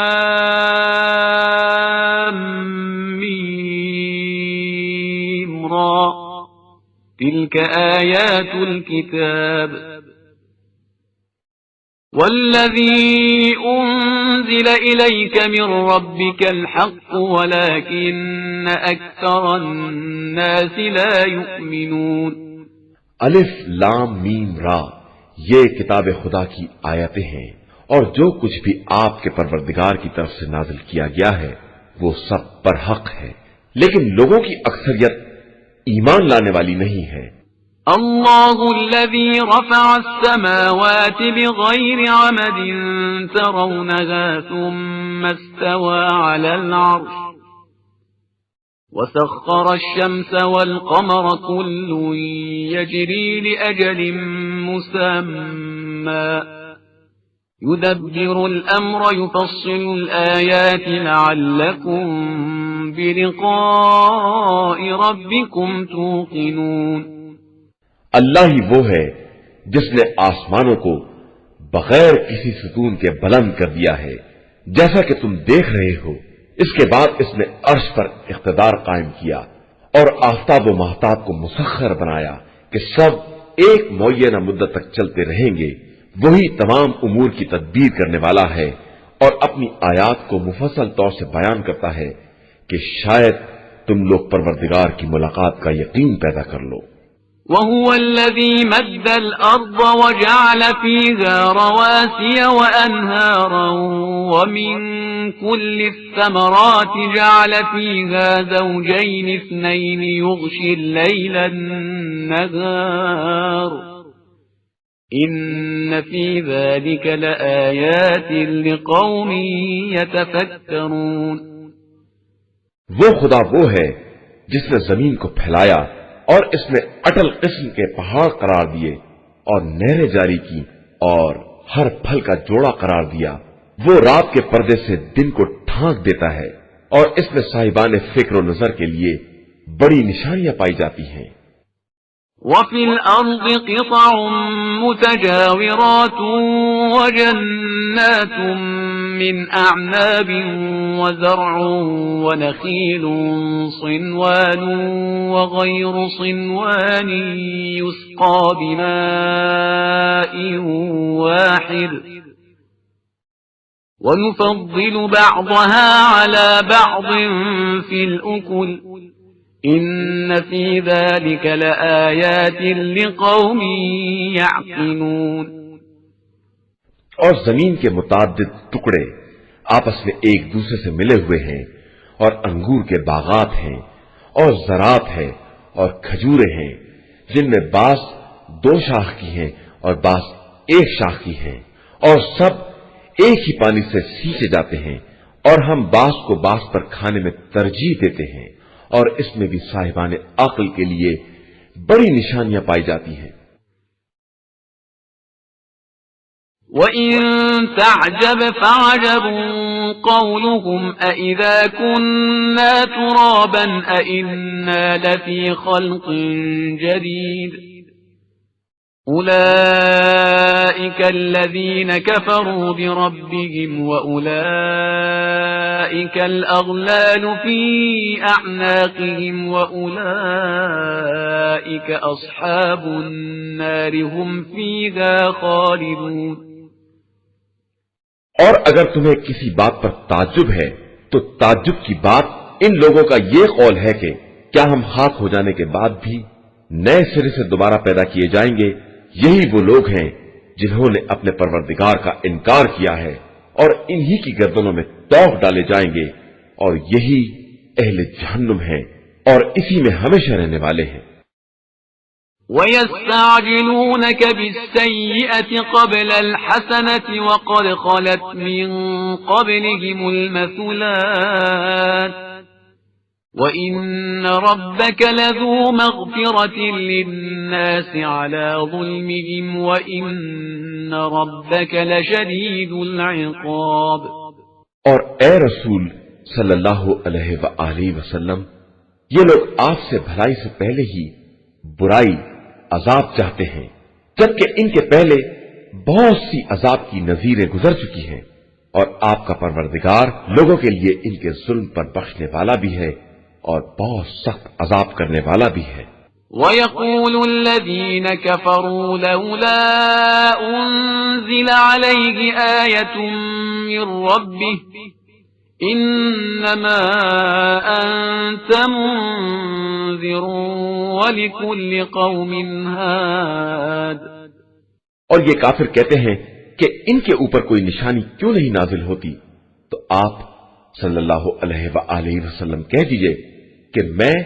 میم را تلك آیات الكتاب والذي أنزل إليك من ربك الحق ولكن أكثر الناس لا يؤمنون۔ الف لام میم را، یہ کتاب خدا کی آیتیں ہیں، اور جو کچھ بھی آپ کے پروردگار کی طرف سے نازل کیا گیا ہے وہ سب پر حق ہے، لیکن لوگوں کی اکثریت ایمان لانے والی نہیں ہے۔ اللہ الذي رفع السماوات بغير عمد ترونها ثم استوى على العرش وسخر الشمس والقمر كل يجري لأجل مسمى يدبر الأمر يفصل الآيات لعلكم بلقاء ربكم توقنون۔ اللہ ہی وہ ہے جس نے آسمانوں کو بغیر کسی ستون کے بلند کر دیا ہے، جیسا کہ تم دیکھ رہے ہو۔ اس کے بعد اس نے عرش پر اقتدار قائم کیا اور آفتاب و ماہتاب کو مسخر بنایا کہ سب ایک معینہ مدت تک چلتے رہیں گے۔ وہی تمام امور کی تدبیر کرنے والا ہے اور اپنی آیات کو مفصل طور سے بیان کرتا ہے کہ شاید تم لوگ پروردگار کی ملاقات کا یقین پیدا کر لو۔ وهو الذي مد الأرض وجعل فيها رواسي وأنهارا ومن كل الثمرات جعل فيها زوجين اثنين يغشي الليل النهار إن في ذلك لآيات لقوم يتفكرون۔ وہ خدا وہ ہے جس نے زمین کو پھیلایا اور اس میں اٹل قسم کے پہاڑ قرار دیے اور نہریں جاری کی اور ہر پھل کا جوڑا قرار دیا۔ وہ رات کے پردے سے دن کو ڈھانک دیتا ہے، اور اس میں صاحبان فکر و نظر کے لیے بڑی نشانیاں پائی جاتی ہیں۔ وفي الأرض قطع متجاورات وجنات من أعناب وزرع ونخيل صنوان وغير صنوان يسقى بماء واحد ونفضل بعضها على بعض في الأكل إن في ذلك لآيات لقوم يعقلون۔ اور زمین کے متعدد ٹکڑے آپس میں ایک دوسرے سے ملے ہوئے ہیں، اور انگور کے باغات ہیں اور زراعت ہے اور کھجورے ہیں، جن میں بعض 2 شاخ کی ہیں اور بعض 1 شاخ کی ہیں، اور سب ایک ہی پانی سے سینچے جاتے ہیں، اور ہم بعض کو بعض پر کھانے میں ترجیح دیتے ہیں، اور اس میں بھی صاحبان عقل کے لیے بڑی نشانیاں پائی جاتی ہیں۔ وَإِن تَعْجَبْ فَعَجَبٌ قَوْلُهُمْ أَإِذَا كُنَّا تُرَابًا أَإِنَّا لَفِي خَلْقٍ جَدِيدٍ أُولَئِكَ الَّذِينَ كَفَرُوا بِرَبِّهِمْ وَأُولَئِكَ الْأَغْلَالُ فِي أَعْنَاقِهِمْ وَأُولَئِكَ أَصْحَابُ النَّارِ هُمْ فِيهَا خَالِدُونَ۔ اور اگر تمہیں کسی بات پر تعجب ہے تو تعجب کی بات ان لوگوں کا یہ قول ہے کہ کیا ہم خاک ہو جانے کے بعد بھی نئے سرے سے دوبارہ پیدا کیے جائیں گے؟ یہی وہ لوگ ہیں جنہوں نے اپنے پروردگار کا انکار کیا ہے، اور انہی کی گردنوں میں توق ڈالے جائیں گے، اور یہی اہل جہنم ہیں اور اسی میں ہمیشہ رہنے والے ہیں۔ وَيَسْتَعْجِلُونَكَ بِالسَّيِّئَةِ قَبْلَ الْحَسَنَةِ وَقَدْ خَلَتْ مِنْ قَبْلِهِمُ الْمَثُلَاتُ وَإِنَّ رَبَّكَ لَذُو مَغْفِرَةٍ لِلنَّاسِ عَلَى ظُلْمِهِمْ وَإِنَّ رَبَّكَ لَشَدِيدُ الْعِقَابِ۔ اور اے رسول صلی اللہ علیہ وآلہ وسلم، یہ لوگ آپ سے بھلائی سے پہلے ہی برائی عذاب چاہتے ہیں، جبکہ ان کے پہلے بہت سی عذاب کی نظیریں گزر چکی ہیں، اور آپ کا پروردگار لوگوں کے لیے ان کے ظلم پر بخشنے والا بھی ہے اور بہت سخت عذاب کرنے والا بھی ہے۔ وَيَقُولُ الَّذِينَ كَفَرُوا لَوْلَا أُنزِلَ عَلَيْهِ آيَةٌ مِّن رَّبِّهِ إِنَّمَا أَنتَ مُنذِرٌ وَلِكُلِّ قَوْمٍ هَادٍ۔ اور یہ کافر کہتے ہیں کہ ان کے اوپر کوئی نشانی کیوں نہیں نازل ہوتی؟ تو آپ صلی اللہ علیہ وآلہ وسلم کہہ دیجئے کہ میں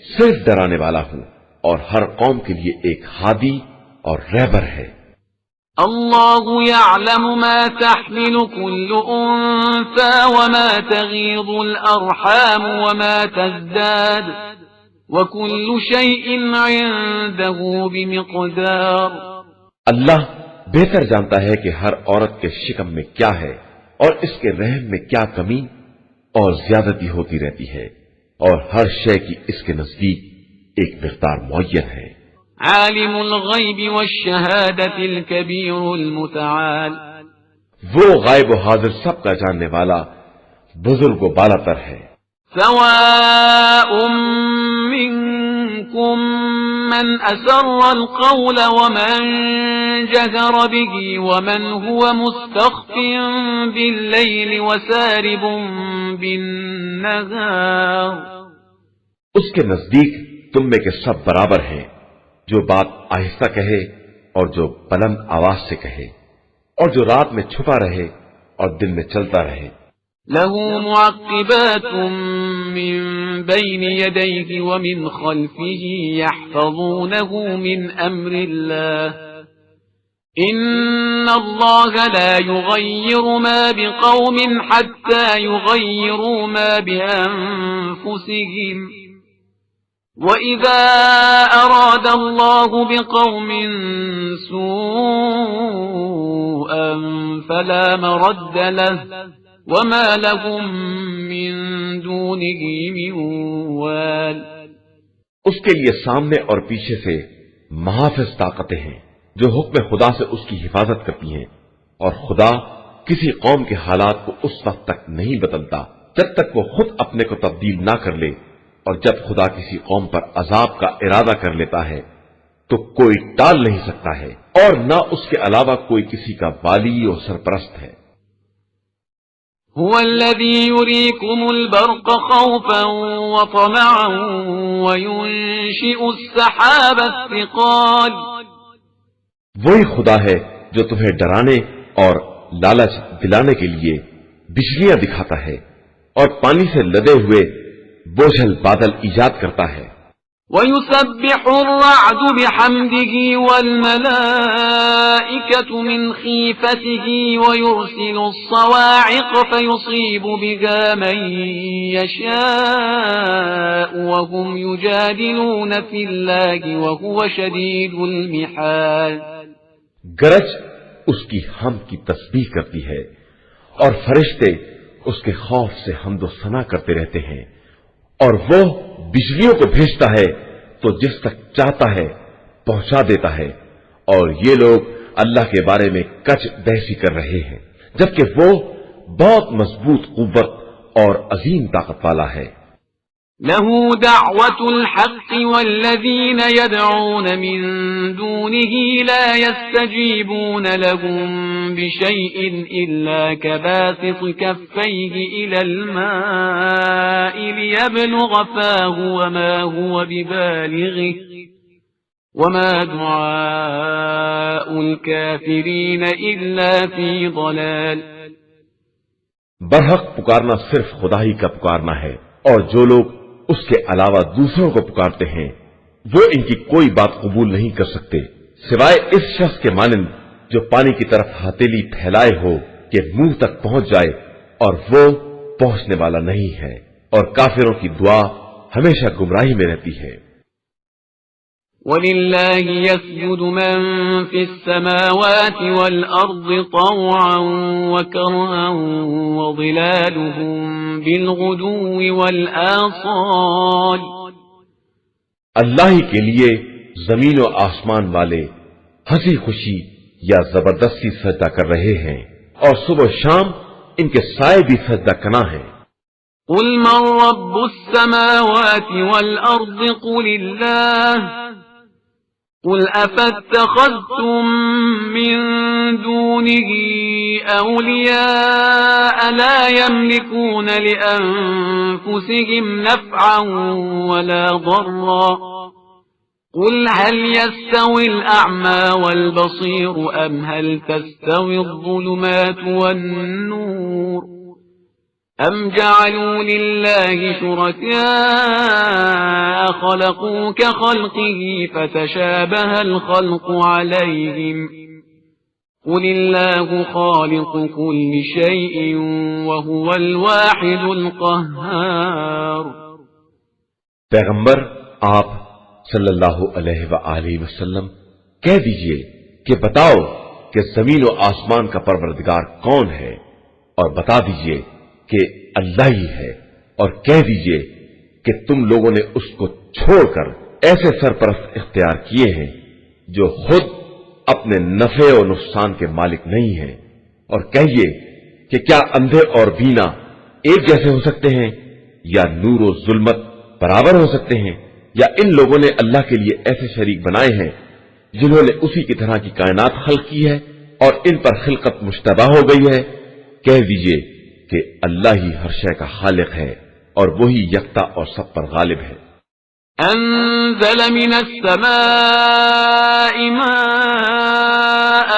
صرف ڈرانے والا ہوں، اور ہر قوم کے لیے ایک ہادی اور رہبر ہے۔ اللہ يعلم ما تحمل كل انثى وما تغيض الارحام وما تزداد وكل شيء عنده بمقدار۔ اللہ بہتر جانتا ہے کہ ہر عورت کے شکم میں کیا ہے اور اس کے رحم میں کیا کمی اور زیادتی ہوتی رہتی ہے، اور ہر شے کی اس کے نزدیک ایک مقدار معین ہے۔ عالم الغیب والشہادة الكبیر المتعال۔ وہ غائب و حاضر سب کا جاننے والا بزرگ و بالا تر ہے۔ سواء منکم من اسر القول ومن جهر به ومن هو مستخف باللیل وسارب بالنهار۔ اس کے نزدیک تم میں کے سب برابر ہیں، جو بات آہستہ کہے اور جو بلند آواز سے کہے، اور جو رات میں چھپا رہے اور دن میں چلتا رہے۔ له معقبات من بين يديه ومن خلفه يحفظونه من أمر الله إن الله لا يغير ما بقوم حتى يغيروا ما بأنفسهم وَإِذَا أَرَادَ اللَّهُ بِقَوْمٍ سُوءًا فَلَا مَرَدَّ لَهُ وَمَا لَهُم مِّن دُونِهِ مِن وَالٍ۔ اس کے لیے سامنے اور پیچھے سے محافظ طاقتیں ہیں جو حکم خدا سے اس کی حفاظت کرتی ہیں، اور خدا کسی قوم کے حالات کو اس وقت تک نہیں بدلتا جب تک وہ خود اپنے کو تبدیل نہ کر لے، اور جب خدا کسی قوم پر عذاب کا ارادہ کر لیتا ہے تو کوئی ٹال نہیں سکتا ہے، اور نہ اس کے علاوہ کوئی کسی کا والی اور سرپرست ہے۔ هو الذي يريكم البرق خوفا وطمعا وينشئ السحاب الثقال۔ وہی خدا ہے جو تمہیں ڈرانے اور لالچ دلانے کے لیے بجلیاں دکھاتا ہے اور پانی سے لدے ہوئے بوجھل بادل ایجاد کرتا ہے۔ وَيُسَبِّحُ الرَّعْدُ بِحَمْدِهِ وَالْمَلَائِكَةُ مِنْ خِيفَتِهِ وَيُرْسِلُ الصَّوَاعِقَ فَيُصِيبُ بِهَا مَن يَشَاءُ وَهُمْ يُجَادِلُونَ فِي اللَّهِ وَهُوَ شَدِيدُ الْمِحَالِ۔ گرج اس کی حمد کی تسبیح کرتی ہے، اور فرشتے اس کے خوف سے حمد و ثنا کرتے رہتے ہیں، اور وہ بجلیوں کو بھیجتا ہے تو جس تک چاہتا ہے پہنچا دیتا ہے، اور یہ لوگ اللہ کے بارے میں کچ بحثی کر رہے ہیں جبکہ وہ بہت مضبوط قوت اور عظیم طاقت والا ہے۔ له دعوة الحق والذين يدعون من دونه لا يستجيبون لهم بشيء إلا كباسط كفيه إلى الماء ليبلغ فاه وما هو ببالغه وما دعاء الكافرين إلا في ضلال. برحق پکارنا صرف خدا ہی کا پکارنا ہے، اور جو لوگ اس کے علاوہ دوسروں کو پکارتے ہیں وہ ان کی کوئی بات قبول نہیں کر سکتے سوائے اس شخص کے مانند جو پانی کی طرف ہتھیلی پھیلائے ہو کہ منہ تک پہنچ جائے اور وہ پہنچنے والا نہیں ہے، اور کافروں کی دعا ہمیشہ گمراہی میں رہتی ہے۔ وَلِلَّهِ يَسْجُدُ مَن فِي السَّمَاوَاتِ وَالْأَرْضِ طَوْعًا وَكَرْهًا وَظِلَالُهُم بِالْغُدُوِّ وَالْآصَالِ۔ اللہ ہی کے لیے زمین و آسمان والے ہنسی خوشی یا زبردستی سجدہ کر رہے ہیں، اور صبح و شام ان کے سائے بھی سجدہ کنا ہیں۔ قُلْ مَن رَّبُّ السَّمَاوَاتِ وَالْأَرْضِ قُلِ اللَّهُ قل أفاتخذتم من دونه أولياء لا يملكون لأنفسهم نفعا ولا ضرا قل هل يستوي الأعمى والبصير أم هل تستوي الظلمات والنور أم جعلوا لله شركاء خلقوا كخلقه فتشابه الخلق عليهم قل الله خالق كل شيء وهو الواحد القهار۔ پیغمبر آپ صلی اللہ علیہ وآلہ وسلم کہہ دیجئے کہ بتاؤ کہ زمین و آسمان کا پروردگار کون ہے، اور بتا دیجئے کہ اللہ ہی ہے، اور کہہ دیجئے کہ تم لوگوں نے اس کو چھوڑ کر ایسے سرپرست اختیار کیے ہیں جو خود اپنے نفع و نقصان کے مالک نہیں ہیں، اور کہیے کہ کیا اندھے اور بینا ایک جیسے ہو سکتے ہیں، یا نور و ظلمت برابر ہو سکتے ہیں، یا ان لوگوں نے اللہ کے لیے ایسے شریک بنائے ہیں جنہوں نے اسی کی طرح کی کائنات خلق کی ہے اور ان پر خلقت مشتبہ ہو گئی ہے۔ کہہ دیجئے کہ اللہ ہی ہر شے کا خالق ہے اور وہی یکتا اور سب پر غالب ہے۔ انزل من السماء ماء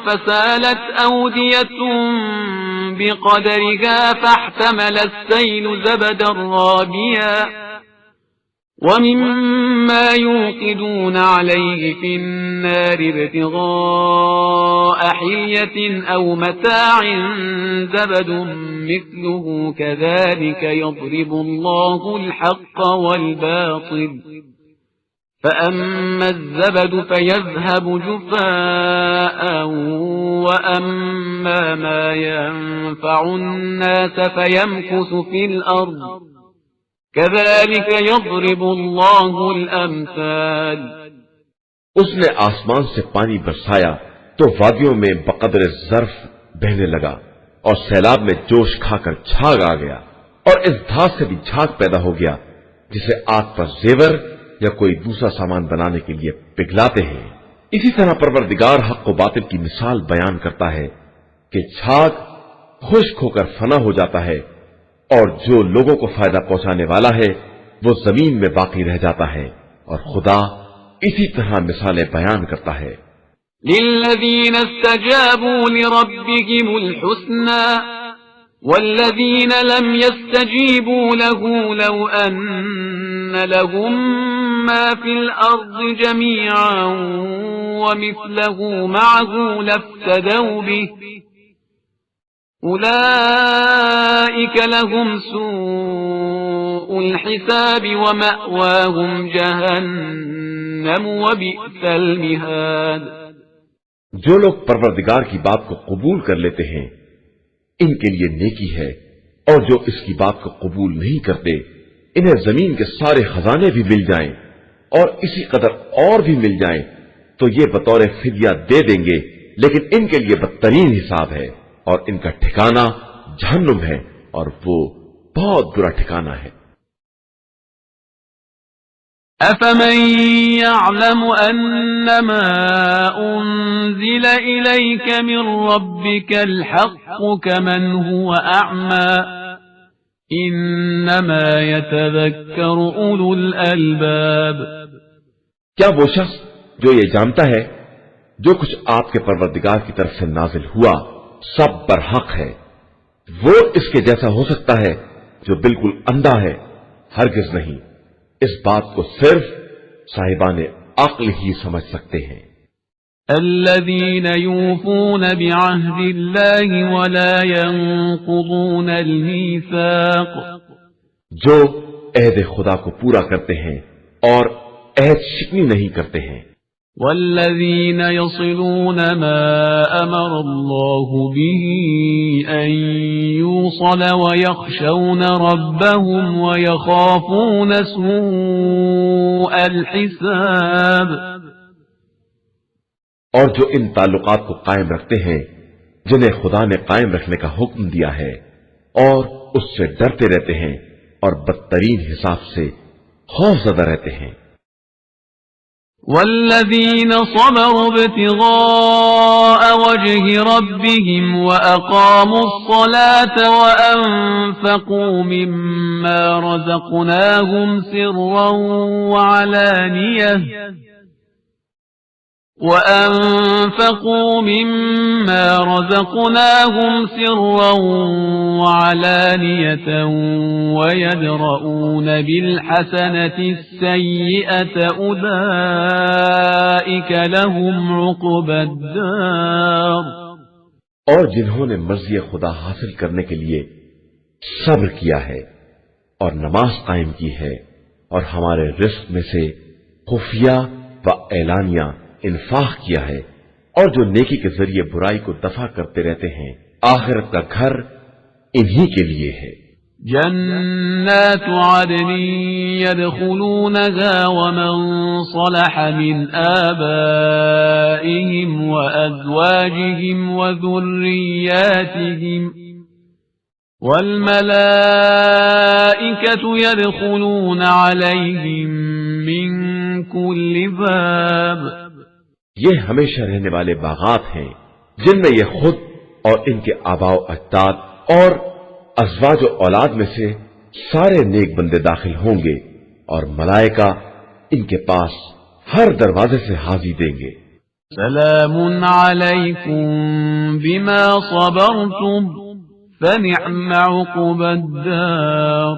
فسالت اودية بقدرها فاحتمل السيل زبدا رابيا ومما يوقدون عليه في النار ابتغاء حلية أو متاع زبد مثله كذلك يضرب الله الحق والباطل فأما الزبد فيذهب جفاء وأما ما ينفع الناس فيمكث في الأرض كذلك يضرب الله الأمثال۔ اس نے آسمان سے پانی برسایا تو وادیوں میں بقدر ظرف بہنے لگا اور سیلاب میں جوش کھا کر جھاگ آ گیا، اور اس دھاس سے بھی جھاگ پیدا ہو گیا جسے آگ پر زیور یا کوئی دوسرا سامان بنانے کے لیے پگھلاتے ہیں۔ اسی طرح پروردگار حق و باطل کی مثال بیان کرتا ہے کہ جھاگ خشک ہو کر فنا ہو جاتا ہے، اور جو لوگوں کو فائدہ پہنچانے والا ہے وہ زمین میں باقی رہ جاتا ہے، اور خدا اسی طرح مثالیں بیان کرتا ہے۔ للذین استجابوا لربهم الحسنى والذین لم يستجیبوا له لو ان لهم ما في الارض جميعا ومثله معه لافتدوا به أولئك لهم سوء الحساب ومأواهم جهنم وبئس المهاد۔ جو لوگ پروردگار کی بات کو قبول کر لیتے ہیں ان کے لیے نیکی ہے، اور جو اس کی بات کو قبول نہیں کرتے انہیں زمین کے سارے خزانے بھی مل جائیں اور اسی قدر اور بھی مل جائیں تو یہ بطور فدیہ دے دیں گے، لیکن ان کے لیے بدترین حساب ہے، اور ان کا ٹھکانہ جہنم ہے، اور وہ بہت برا ٹھکانہ ہے۔ أفمن يعلم أنما أنزل إليك من ربك الحق كمن هو أعمى إنما يتذكر أولو الألباب. کیا وہ شخص جو یہ جانتا ہے جو کچھ آپ کے پروردگار کی طرف سے نازل ہوا سب برحق ہے، وہ اس کے جیسا ہو سکتا ہے جو بالکل اندھا ہے؟ ہرگز نہیں. اس بات کو صرف صاحبان عقل ہی سمجھ سکتے ہیں. الذين يوفون بعهد الله ولا ينقضون الميثاق. جو عہد خدا کو پورا کرتے ہیں اور عہد شکنی نہیں کرتے ہیں. والذين يصلون ما أمر الله به أن يوصل ويخشون ربهم ويخافون سوء الحساب. اور جو ان تعلقات کو قائم رکھتے ہیں جنہیں خدا نے قائم رکھنے کا حکم دیا ہے اور اس سے ڈرتے رہتے ہیں اور بدترین حساب سے خوف زدہ رہتے ہیں. والذين صبروا ابتغاء وجه ربهم وأقاموا الصلاة وأنفقوا مما رزقناهم سرا وعلانية ويدرؤون بالحسنة السيئة أولئك لهم عقبى الدار. اور جنہوں نے مرضی خدا حاصل کرنے کے لیے صبر کیا ہے اور نماز قائم کی ہے اور ہمارے رزق میں سے خفیہ و اعلانیہ انفاق کیا ہے اور جو نیکی کے ذریعے برائی کو دفع کرتے رہتے ہیں، آخرت کا گھر انہی کے لیے ہے. جنات عدن يدخلونها ومن صلح من آبائهم وأزواجهم وذرياتهم والملائكة يدخلون عليهم من كل باب. یہ ہمیشہ رہنے والے باغات ہیں جن میں یہ خود اور ان کے آباء و اجداد اور ازواج و اولاد میں سے سارے نیک بندے داخل ہوں گے اور ملائکہ ان کے پاس ہر دروازے سے حاضری دیں گے. سلام علیکم بما صبرتم فنعم عقبى الدار.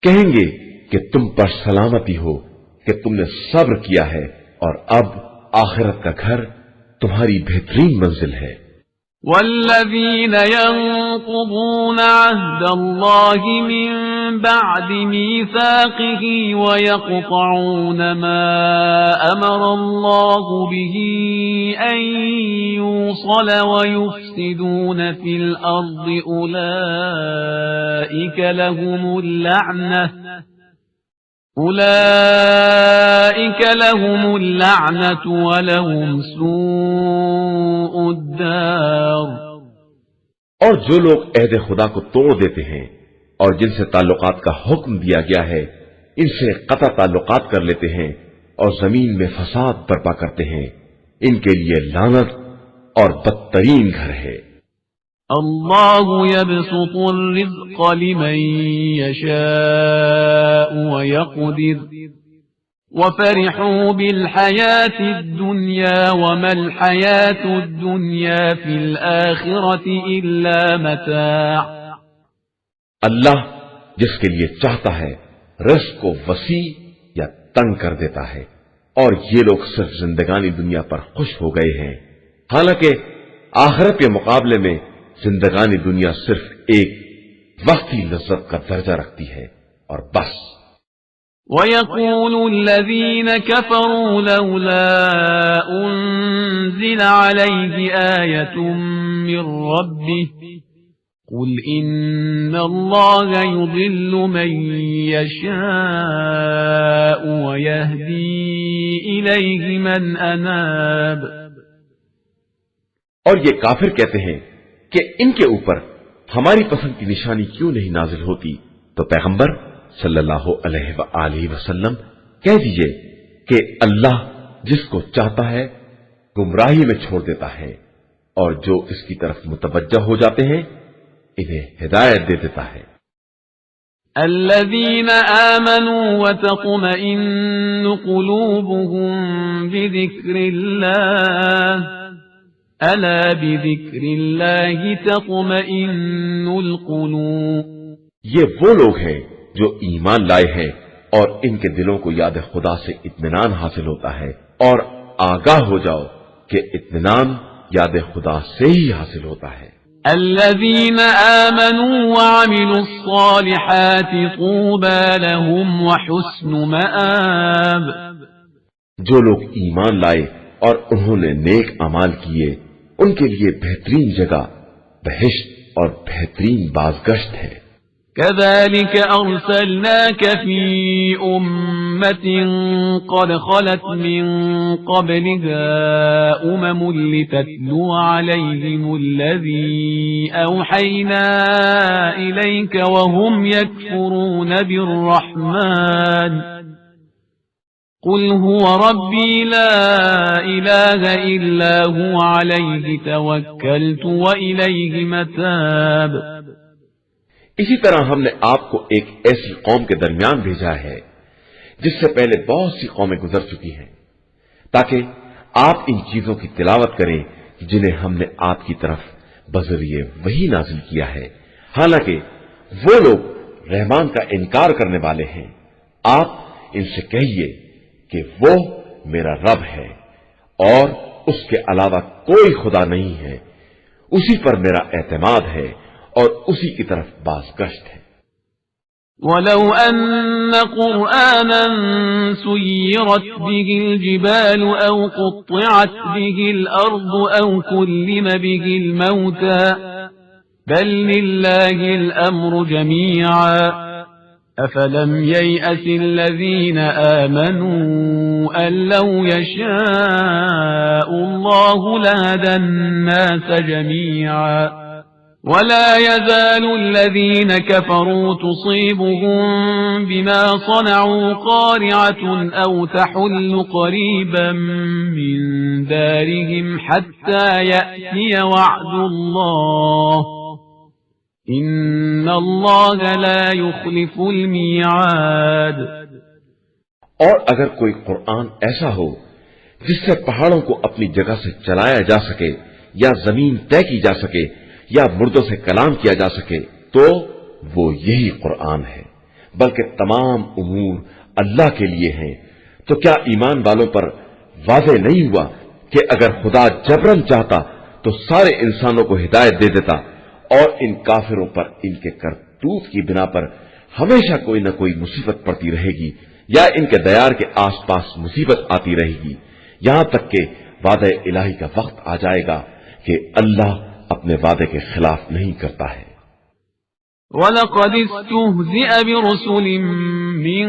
کہیں گے کہ تم پر سلامتی ہو کہ تم نے صبر کیا ہے اور اب آخرت کا گھر تمہاری بہترین منزل ہے. والذين ينقضون عهد الله من بعد ميثاقه ويقطعون ما أمر الله به أن يوصل ويفسدون في الأرض أولئك لهم اللعنة ولهم سوء الدار. اور جو لوگ عہد خدا کو توڑ دیتے ہیں اور جن سے تعلقات کا حکم دیا گیا ہے ان سے قطع تعلقات کر لیتے ہیں اور زمین میں فساد برپا کرتے ہیں، ان کے لیے لعنت اور بدترین گھر ہے. اللہ يبسط الرزق لمن يشاء ويقدر وفرحوا بالحياة الدنيا وما الحياة الدنيا في الآخرة إلا متاع. اللہ جس کے لیے چاہتا ہے رزق کو وسیع یا تنگ کر دیتا ہے، اور یہ لوگ صرف زندگانی دنیا پر خوش ہو گئے ہیں، حالانکہ آخرت کے مقابلے میں زندگانی دنیا صرف ایک وقتی لذت کا درجہ رکھتی ہے اور بس. وَيَقُولُ الَّذِينَ كَفَرُوا لَوْلَا أُنزِلَ عَلَيْهِ آيَةٌ مِّن رَّبِّهِ قُلْ إِنَّ اللَّهَ يُضِلُّ مَن يَشَاءُ وَيَهْدِي إِلَيْهِ مَنْ أَنَابَ. اور یہ کافر کہتے ہیں کہ ان کے اوپر ہماری پسند کی نشانی کیوں نہیں نازل ہوتی؟ تو پیغمبر صلی اللہ علیہ وآلہ وسلم کہہ دیجئے کہ اللہ جس کو چاہتا ہے گمراہی میں چھوڑ دیتا ہے اور جو اس کی طرف متوجہ ہو جاتے ہیں انہیں ہدایت دے دیتا ہے۔ الذين آمنوا وتطمئن قلوبهم بذكر الله ألا بذكر الله تطمئن القلوب۔ یہ وہ لوگ ہیں جو ایمان لائے ہیں اور ان کے دلوں کو یاد خدا سے اطمینان حاصل ہوتا ہے، اور آگاہ ہو جاؤ کہ اطمینان یاد خدا سے ہی حاصل ہوتا ہے۔ الذين آمنوا وعملوا الصالحات طوبى لهم وحسن مآب۔ جو لوگ ایمان لائے اور انہوں نے نیک اعمال کیے ان کے لیے بہترین جگہ بہشت اور بہترین بازگشت ہے۔ كذلك أرسلناك في أمة قد خلت من قبلها لتتلو عليهم الذي أوحينا إليك وهم يكفرون بالرحمن قل هو ربي لا إله إلا هو عليه توكلت وإليه متاب۔ اسی طرح ہم نے آپ کو ایک ایسی قوم کے درمیان بھیجا ہے جس سے پہلے بہت سی قومیں گزر چکی ہیں، تاکہ آپ ان چیزوں کی تلاوت کریں جنہیں ہم نے آپ کی طرف بذریعہ وحی نازل کیا ہے، حالانکہ وہ لوگ رحمان کا انکار کرنے والے ہیں۔ آپ ان سے کہیے کہ وہ میرا رب ہے اور اس کے علاوہ کوئی خدا نہیں ہے، اسی پر میرا اعتماد ہے اور اسی کی طرف بازگشت ہے۔ وَلَوْ أَنَّ قُرْآنًا سُيِّرَتْ بِهِ الْجِبَالُ أَوْ قُطِّعَتْ بِهِ الْأَرْضُ أَوْ كُلِّمَ بِهِ الْمَوْتَى بَل لِّلَّهِ الْأَمْرُ جَمِيعًا أَفَلَمْ يَيْأَسِ الَّذِينَ آمَنُوا أَن لَّوْ يَشَاءُ اللَّهُ لَهَدَى النَّاسَ جَمِيعًا ولا يزال الذين كفروا تصيبهم بما صنعوا قارعة أو تحل قريبا من دارهم حتى يأتي وعد الله إن الله لا يخلف الميعاد۔ اور اگر کوئی قرآن ایسا ہو جس سے پہاڑوں کو اپنی جگہ سے چلایا جا سکے یا زمین طے کی جا سکے یا مردوں سے کلام کیا جا سکے تو وہ یہی قرآن ہے، بلکہ تمام امور اللہ کے لیے ہیں۔ تو کیا ایمان والوں پر واضح نہیں ہوا کہ اگر خدا جبرن چاہتا تو سارے انسانوں کو ہدایت دے دیتا، اور ان کافروں پر ان کے کرتوت کی بنا پر ہمیشہ کوئی نہ کوئی مصیبت پڑتی رہے گی یا ان کے دیار کے آس پاس مصیبت آتی رہے گی، یہاں تک کہ وعدہ الہی کا وقت آ جائے گا کہ اللہ اپنے وعدے کے خلاف نہیں کرتا ہے۔ وَلَقَدِ اسْتُهْزِئَ بِرُسُلٍ مِّن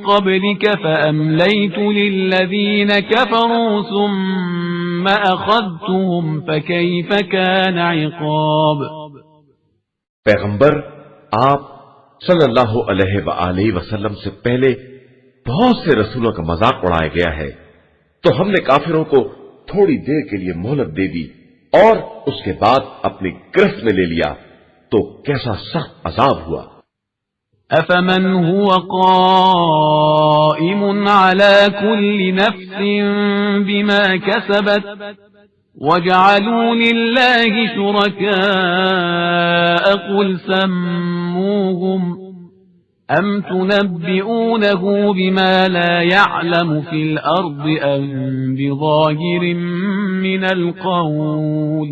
قَبْلِكَ فَأَمْلَيْتُ لِلَّذِينَ كَفَرُوا ثُمَّ أَخَذْتُهُمْ فَكَيْفَ كَانَ عِقَابِ۔ پیغمبر آپ صلی اللہ علیہ وآلہ وسلم سے پہلے بہت سے رسولوں کا مذاق اڑایا گیا ہے، تو ہم نے کافروں کو تھوڑی دیر کے لیے مہلت دے دی اور اس کے بعد اپنی گرفت میں لے لیا، تو کیسا سخت عذاب ہوا۔ أَفَمَنْ هُوَ قَائِمٌ عَلَى كُلِّ نَفْسٍ بِمَا كَسَبَتْ وَجَعَلُوا لِلَّهِ شُرَكَاءَ قُلْ سَمُّوهُمْ أَمْ تُنَبِّئُونَهُ بِمَا لَا يَعْلَمُ فِي الْأَرْضِ أَمْ بِظَاهِرٍ مِّنَ الْقَوْلِ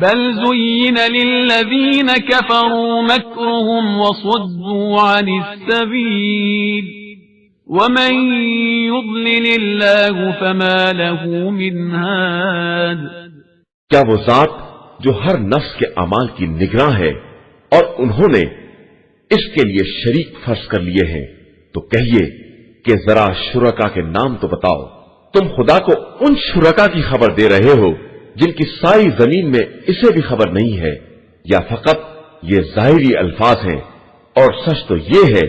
بَلْ زُيِّنَ لِلَّذِينَ كَفَرُوا مَكْرُهُمْ وَصُدُّوا عَنِ السَّبِيلِ وَمَن يُضْلِلِ اللَّهُ فَمَا لَهُ مِنْ هَادٍ۔ کیا وہ ذات جو ہر نفس کے اعمال کی نگراں ہے اور انہوں نے اس کے لیے شریک فرض کر لیے ہیں، تو کہیے کہ ذرا شرکا کے نام تو بتاؤ۔ تم خدا کو ان شرکا کی خبر دے رہے ہو جن کی ساری زمین میں اسے بھی خبر نہیں ہے، یا فقط یہ ظاہری الفاظ ہیں؟ اور سچ تو یہ ہے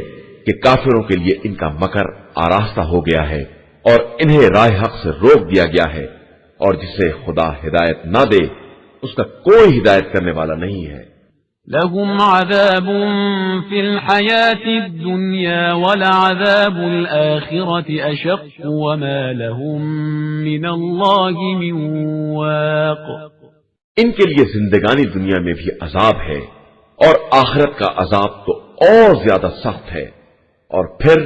کہ کافروں کے لیے ان کا مکر آراستہ ہو گیا ہے اور انہیں راہ حق سے روک دیا گیا ہے، اور جسے خدا ہدایت نہ دے اس کا کوئی ہدایت کرنے والا نہیں ہے۔ لهم عذاب في الحياة الدنيا ولعذاب الآخرة أشق وما لهم من الله من واق۔ ان کے لیے زندگانی دنیا میں بھی عذاب ہے اور آخرت کا عذاب تو اور زیادہ سخت ہے، اور پھر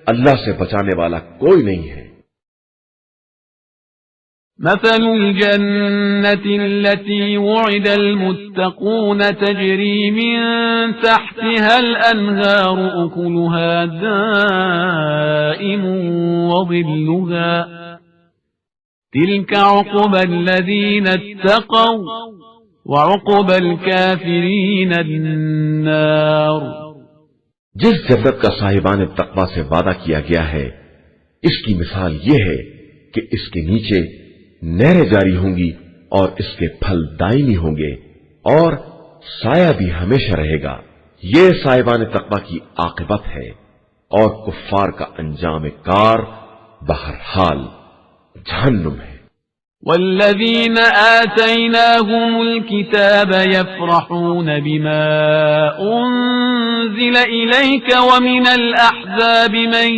اللہ سے بچانے والا کوئی نہیں ہے۔ مثل الجنة التي وعد المتقون تجري من تحتها الأنهار أكلها دائم وظلها تلك عقبى الذين اتقوا وعقبى الكافرين النار۔ جس جنت کا صاحبان تقوی سے وعدہ کیا گیا ہے، اس کی مثال یہ ہے کہ اس کے نیچے نہریں جاری ہوں گی اور اس کے پھل دائمی ہوں گے اور سایہ بھی ہمیشہ رہے گا۔ یہ صاحبان تقوی کی عاقبت ہے، اور کفار کا انجام کار بہرحال جہنم ہے۔ والذين آتيناهم الكتاب يفرحون بما أنزل إليك ومن الأحزاب من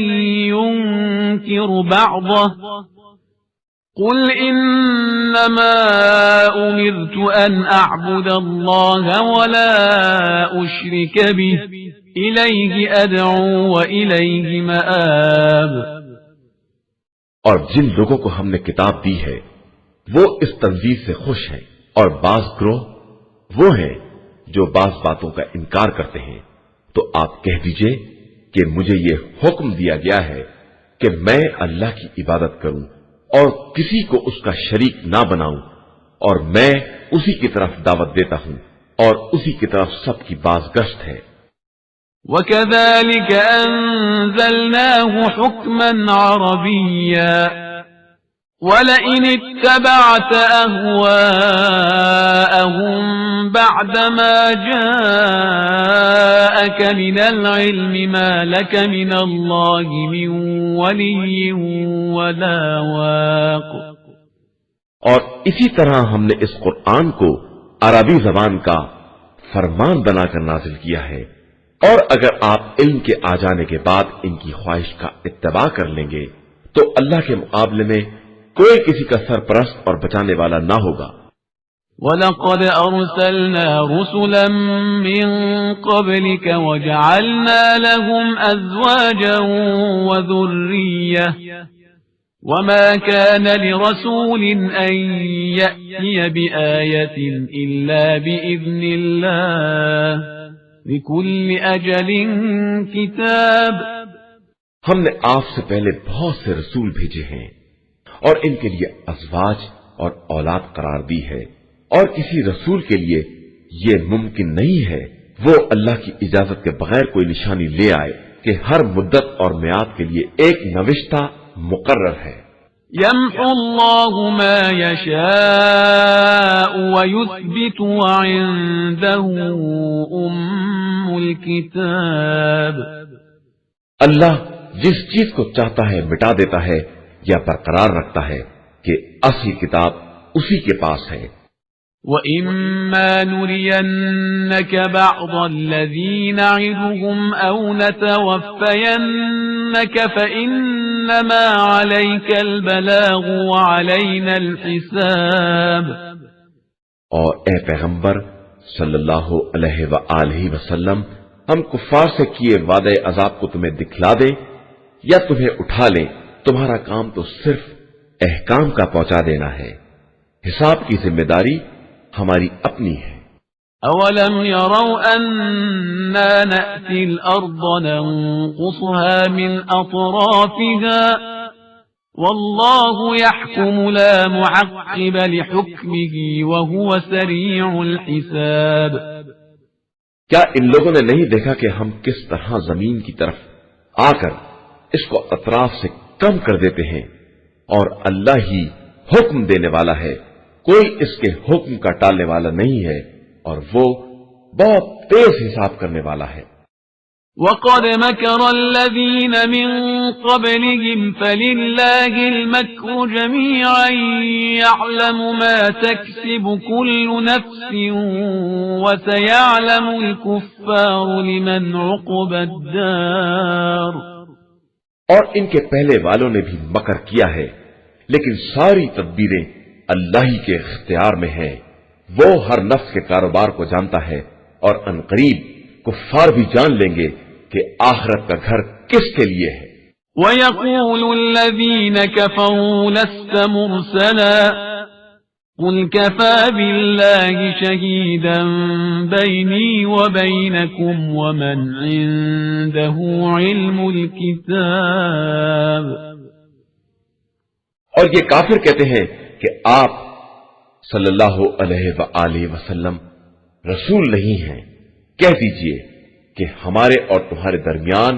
ينكر بعضه قل إنما أمرت أن أعبد الله ولا أشرك به إليه أدعو وإليه مآب۔ اور جن لوگوں کو ہم نے کتاب دی ہے وہ اس تنزیل سے خوش ہیں، اور بعض گروہ وہ ہیں جو بعض باتوں کا انکار کرتے ہیں، تو آپ کہہ دیجئے کہ مجھے یہ حکم دیا گیا ہے کہ میں اللہ کی عبادت کروں اور کسی کو اس کا شریک نہ بناؤں، اور میں اسی کی طرف دعوت دیتا ہوں اور اسی کی طرف سب کی بازگشت ہے۔ وَكَذَلِكَ أَنزَلْنَاهُ حُكْمًا عَرَبِيًّا وَلَئِنِ اتَّبَعْتَ أَهْوَاءَهُمْ بَعْدَمَا جَاءَكَ مِنَ الْعِلْمِ مَا لَكَ مِنَ اللَّهِ مِنْ وَلِيٍّ وَلَا وَاقٍ۔ اور اسی طرح ہم نے اس قرآن کو عربی زبان کا فرمان بنا کر نازل کیا ہے، اور اگر آپ علم کے آ جانے کے بعد ان کی خواہش کا اتباع کر لیں گے تو اللہ کے مقابلے میں کوئی کسی کا سرپرست اور بچانے والا نہ ہوگا۔ وَلَقَدْ أَرْسَلْنَا رُسُلًا مِّن قَبْلِكَ وَجَعَلْنَا لَهُمْ أَزْوَاجًا وَذُرِّيَّةً وَمَا كَانَ لِرَسُولٍ أَن يَأْتِيَ بِآيَةٍ إِلَّا بِإِذْنِ اللَّهِ لِكُلِّ أَجَلٍ كِتَابٌ۔ ہم نے آپ سے پہلے بہت سے رسول بھیجے ہیں اور ان کے لیے ازواج اور اولاد قرار دی ہے، اور کسی رسول کے لیے یہ ممکن نہیں ہے وہ اللہ کی اجازت کے بغیر کوئی نشانی لے آئے کہ ہر مدت اور میعاد کے لیے ایک نوشتہ مقرر ہے۔ يَمْحُو اللَّهُ مَا يَشَاءُ وَيُثْبِتُ وَعِندَهُ أُمُّ الْكِتَابِ۔ اللہ جس چیز کو چاہتا ہے مٹا دیتا ہے یا برقرار رکھتا ہے کہ اصل کتاب اسی کے پاس ہے۔ وَإِمَّا نُرِيَنَّكَ بَعْضَ الَّذِي نَعِدُهُمْ أَوْ نَتَوَفَّيَنَّكَ فَإِنَّمَا عَلَيْكَ الْبَلَاغُ وَعَلَيْنَا الْحِسَابُ۔ اور اے پیغمبر صلی اللہ علیہ وآلہ وسلم، ہم کفار سے کیے وعدے عذاب کو تمہیں دکھلا دیں یا تمہیں اٹھا لیں، تمہارا کام تو صرف احکام کا پہنچا دینا ہے، حساب کی ذمہ داری ہماری اپنی ہے۔ أَوَلَمْ يَرَوْا أَنَّا نَأْتِي الْأَرْضَ نَنقُصُهَا مِنْ أَطْرَافِهَا وَاللَّهُ يَحْكُمُ لَا مُعَقِّبَ لِحُكْمِهِ وَهُوَ سَرِيعُ الْحِسَابِ۔ کیا ان لوگوں نے نہیں دیکھا کہ ہم کس طرح زمین کی طرف آ کر اس کو اطراف سے کم کر دیتے ہیں، اور اللہ ہی حکم دینے والا ہے، کوئی اس کے حکم کا ٹالنے والا نہیں ہے، اور وہ بہت تیز حساب کرنے والا ہے۔ وقد مكر الذين من قبلهم فلله المكر جميعا يعلم ما تكسب كل نفس وسيعلم الكفار لمن عقبى الدار. اور ان کے پہلے والوں نے بھی مکر کیا ہے، لیکن ساری تدبیریں اللہ ہی کے اختیار میں ہیں. وہ ہر نفس کے کاروبار کو جانتا ہے، اور عنقریب کفار بھی جان لیں گے کہ آخرت کا گھر کس کے لیے ہے. وَيَقُولُ الَّذِينَ كَفَرُوا لَسْتَ مُرْسَلًا قُلْ كَفَى بِاللَّهِ شَهِيدًا بَيْنِي وَبَيْنَكُمْ وَمَنْ عِندَهُ عِلْمُ الْكِتَابِ. اور یہ کافر کہتے ہیں کہ آپ صلی اللہ علیہ وآلہ وسلم رسول نہیں ہیں. کہہ دیجئے کہ ہمارے اور تمہارے درمیان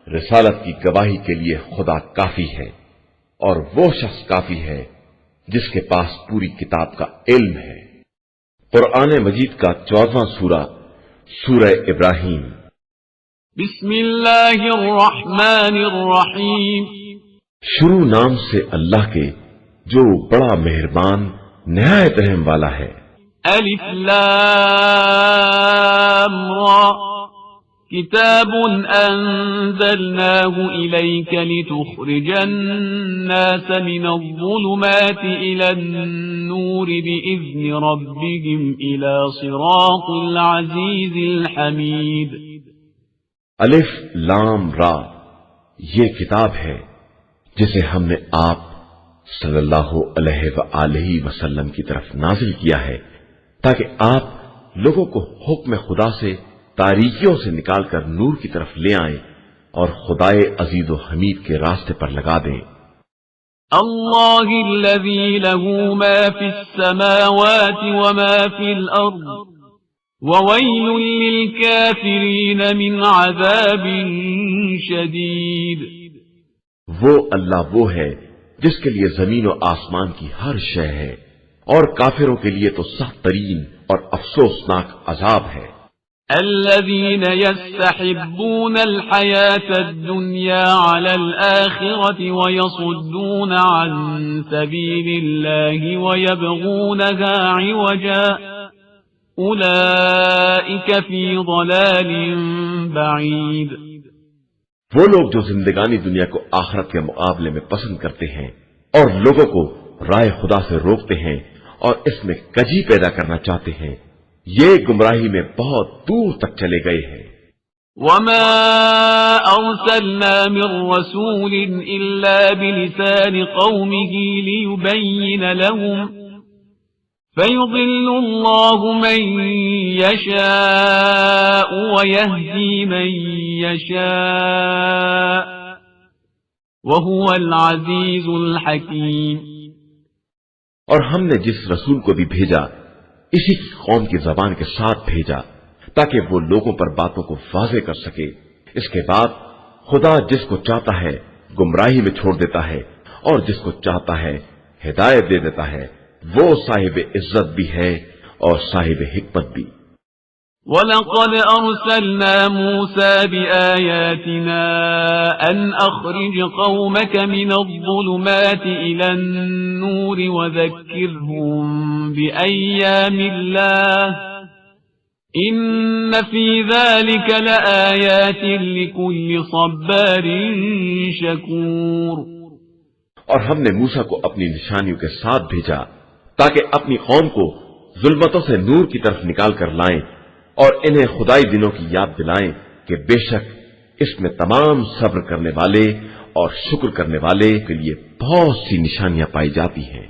رسالت کی گواہی کے لیے خدا کافی ہے، اور وہ شخص کافی ہے جس کے پاس پوری کتاب کا علم ہے. قرآن مجید کا 14واں سورہ، سورہ ابراہیم. بسم اللہ الرحمن الرحیم. شروع نام سے اللہ کے جو بڑا مہربان نہایت رحم والا ہے. الف لام را كتاب أنزلناه إليك لتخرج الناس من الظلمات إلى النور بإذن ربهم إلى صراط العزيز الحميد. الف لام را، یہ کتاب ہے جسے ہم نے آپ صلی اللہ علیہ وآلہ وسلم کی طرف نازل کیا ہے تاکہ آپ لوگوں کو حکم خدا سے تاریکیوں سے نکال کر نور کی طرف لے آئیں اور خدائے عزیز و حمید کے راستے پر لگا دیں. اللہ الذی له ما فی السماوات وما فی الارض وویل للکافرین من عذاب شدید. وہ اللہ وہ ہے جس کے لیے زمین و آسمان کی ہر شے ہے، اور کافروں کے لیے تو سخت ترین اور افسوسناک عذاب ہے. الذين يستحبون الحياة الدنيا على الآخرة ويصدون عن سبيل الله ويبغونها عوجا أولئك في ضلال بعيد. وہ لوگ جو زندگانی دنیا کو آخرت کے مقابلے میں پسند کرتے ہیں اور لوگوں کو رائے خدا سے روکتے ہیں اور اس میں کجی پیدا کرنا چاہتے ہیں، یہ گمراہی میں بہت دور تک چلے گئے ہیں. وما أرسلنا من رسول إلا بلسان قومه ليبين لهم فيضل الله من يشاء ويهدي من يشاء وهو العزيز الحكيم. اور ہم نے جس رسول کو بھی بھیجا اسی کی قوم کی زبان کے ساتھ بھیجا تاکہ وہ لوگوں پر باتوں کو واضح کر سکے. اس کے بعد خدا جس کو چاہتا ہے گمراہی میں چھوڑ دیتا ہے اور جس کو چاہتا ہے ہدایت دے دیتا ہے. وہ صاحب عزت بھی ہے اور صاحب حکمت بھی. وَلَقَدْ أَرْسَلْنَا مُوسَى بِآيَاتِنَا أَنْ أَخْرِجْ قَوْمَكَ مِنَ الظُّلُمَاتِ إِلَى النُّورِ وَذَكِّرْهُمْ بِأَيَّامِ اللَّهِ إِنَّ فِي ذَلِكَ لَآيَاتٍ لِكُلِّ صَبَّارٍ شَكُورٍ. اور ہم نے موسیٰ کو اپنی نشانیوں کے ساتھ بھیجا تاکہ اپنی قوم کو ظلمتوں سے نور کی طرف نکال کر لائیں اور انہیں خدائی دنوں کی یاد دلائیں کہ بے شک اس میں تمام صبر کرنے والے اور شکر کرنے والے کے لیے بہت سی نشانیاں پائی جاتی ہیں.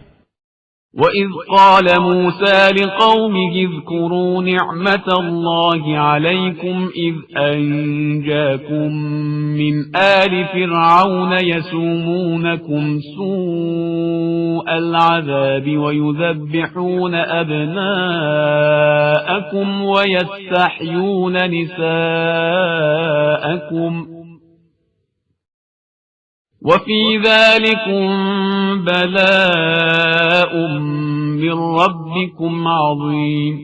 وَإِذْ قَالَ مُوسَى لِقَوْمِهِ اذْكُرُوا نِعْمَةَ اللَّهِ عَلَيْكُمْ إِذْ أَنْجَاكُمْ مِنْ آلِ فِرْعَوْنَ يَسُومُونَكُمْ سُوءَ الْعَذَابِ وَيُذَبِّحُونَ أَبْنَاءَكُمْ وَيَسْتَحْيُونَ نِسَاءَكُمْ وَفِي ذَلِكُمْ بَلَاءٌ مِّن رَّبِّكُمْ عَظِيمٌ.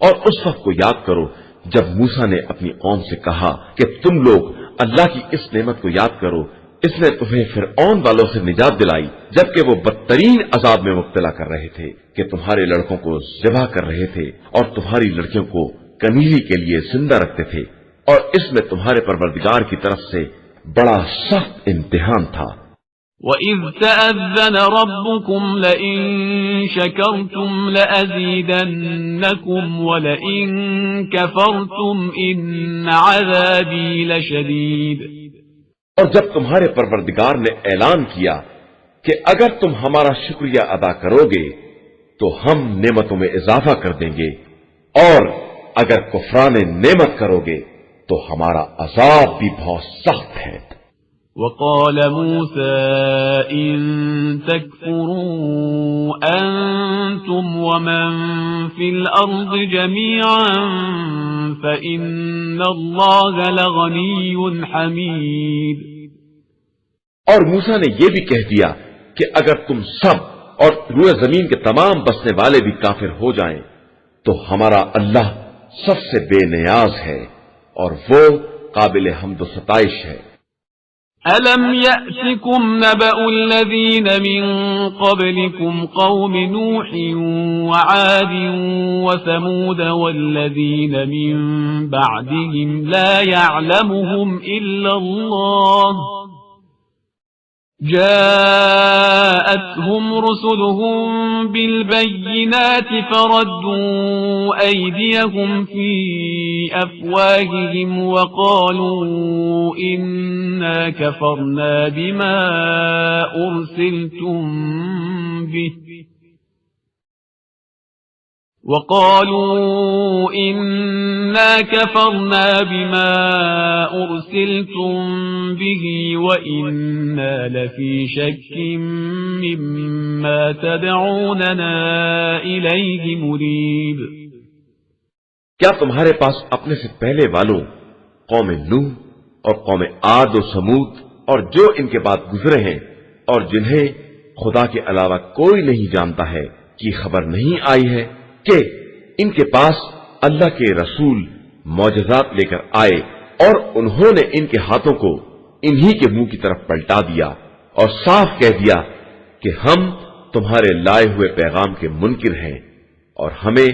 اور اس وقت کو یاد کرو جب موسیٰ نے اپنی قوم سے کہا کہ تم لوگ اللہ کی اس نعمت کو یاد کرو، اس نے تمہیں فرعون والوں سے نجات دلائی جبکہ وہ بدترین عذاب میں مبتلا کر رہے تھے کہ تمہارے لڑکوں کو ذبح کر رہے تھے اور تمہاری لڑکیوں کو کمیلی کے لیے زندہ رکھتے تھے، اور اس میں تمہارے پروردگار کی طرف سے بڑا سخت امتحان تھا۔ وَإِذْ تَأَذَّنَ رَبُّكُمْ لَئِن شَكَرْتُمْ لَأَزِيدَنَّكُمْ وَلَئِن كَفَرْتُمْ إِنَّ عَذَابِي لَشَدِيدٌ۔ اور جب تمہارے پروردگار نے اعلان کیا کہ اگر تم ہمارا شکریہ ادا کرو گے تو ہم نعمتوں میں اضافہ کر دیں گے، اور اگر کفران نعمت کرو گے تو ہمارا عذاب بھی بہت سخت ہے۔ وقال موسى إن تكفروا أنتم ومن في الأرض جميعا فإن الله لغني حميد۔ اور موسیٰ نے یہ بھی کہہ دیا کہ اگر تم سب اور روئے زمین کے تمام بسنے والے بھی کافر ہو جائیں تو ہمارا اللہ سب سے بے نیاز ہے اور وہ قابل حمد و ستائش ہے۔ أَلَمْ يَأْتِكُمْ نَبَأُ الَّذِينَ مِنْ قَبْلِكُمْ قَوْمِ نُوحٍ وَعَادٍ وَثَمُودَ وَالَّذِينَ مِنْ بَعْدِهِمْ لَا يَعْلَمُهُمْ إِلَّا اللَّهُ جاءتهم رسلهم بالبينات فردوا أيديهم في أفواههم وقالوا إنا كفرنا بما أرسلتم به وَإِنَّا لَفِي شَكٍّ مِّمَّا تَدْعُونَنَا إِلَيْهِ مُرِيبٍ۔ کیا تمہارے پاس اپنے سے پہلے والوں قوم نوح اور قوم عاد و سمود اور جو ان کے بعد گزرے ہیں اور جنہیں خدا کے علاوہ کوئی نہیں جانتا ہے کی خبر نہیں آئی ہے کہ ان کے پاس اللہ کے رسول معجزات لے کر آئے اور انہوں نے ان کے ہاتھوں کو انہی کے منہ کی طرف پلٹا دیا اور صاف کہہ دیا کہ ہم تمہارے لائے ہوئے پیغام کے منکر ہیں اور ہمیں